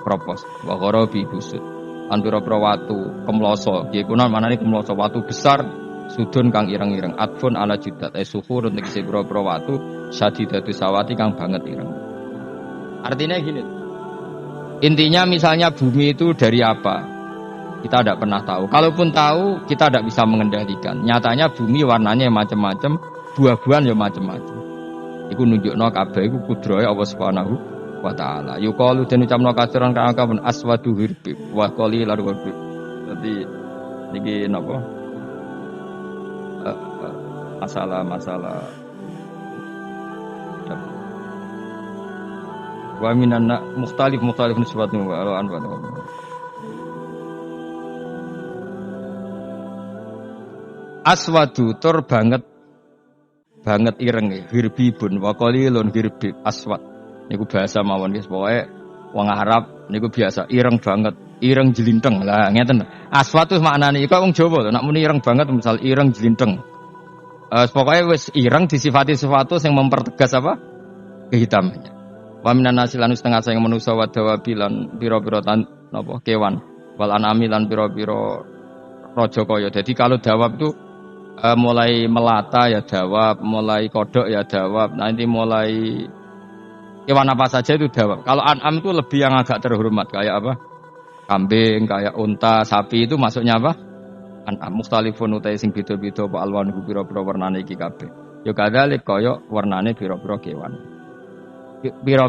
kropos wa gharabi busud antara watu kemloso piye kuna manane kemloso watu besar sudun kang ireng-ireng atfun ala judat suhur untuk sebro-bro watu sadidatu sawati kang banget ireng. Artinya gini, intinya misalnya bumi itu dari apa kita tidak pernah tahu, kalaupun tahu kita tidak bisa mengendalikan. Nyatanya bumi warnanya macam-macam, buah-buahan ya macam-macam. Iku nunjukno kabeh iku kudrahe Allah Subhanahu wa ta'ala. Yuqalu den ucapno kasiran kang aswadu hirbib wa qali lan hirbib. Dadi niki napa? Masalah wa minan mukhtalif nisbatun wa anwa. Aswadu tur banget ireng hirbibun wa qalilun hirbib aswad. Niku bahasa mawon guys, pokoke wong Arab niku biasa ireng banget, ireng jelinteng. Lah ngeten. Aswad itu maknane iku wong Jawa lho, nek muni ireng banget misal ireng jelinteng. Pokoknya wis ireng disifati sesuatu yang mempertegas apa? Kehitamannya. Wa minan nasilan setengah sayang manusa wa dawabilan pira-pira napa kewan. Wal anami lan pira-pira raja kaya. Jadi kalau dawab itu mulai melata ya dawab, mulai kodok ya dawab. Nanti mulai hewan apa saja itu dawab. Kalau an'am itu lebih yang agak terhormat kayak apa? Kambing, kayak unta, sapi itu masuknya apa? An'am mukhtalifun utai sing beda-beda apa alwanuhu pira-pira warnane iki kabeh. Ya kadzalik kaya warnane pira-pira kewan. Pira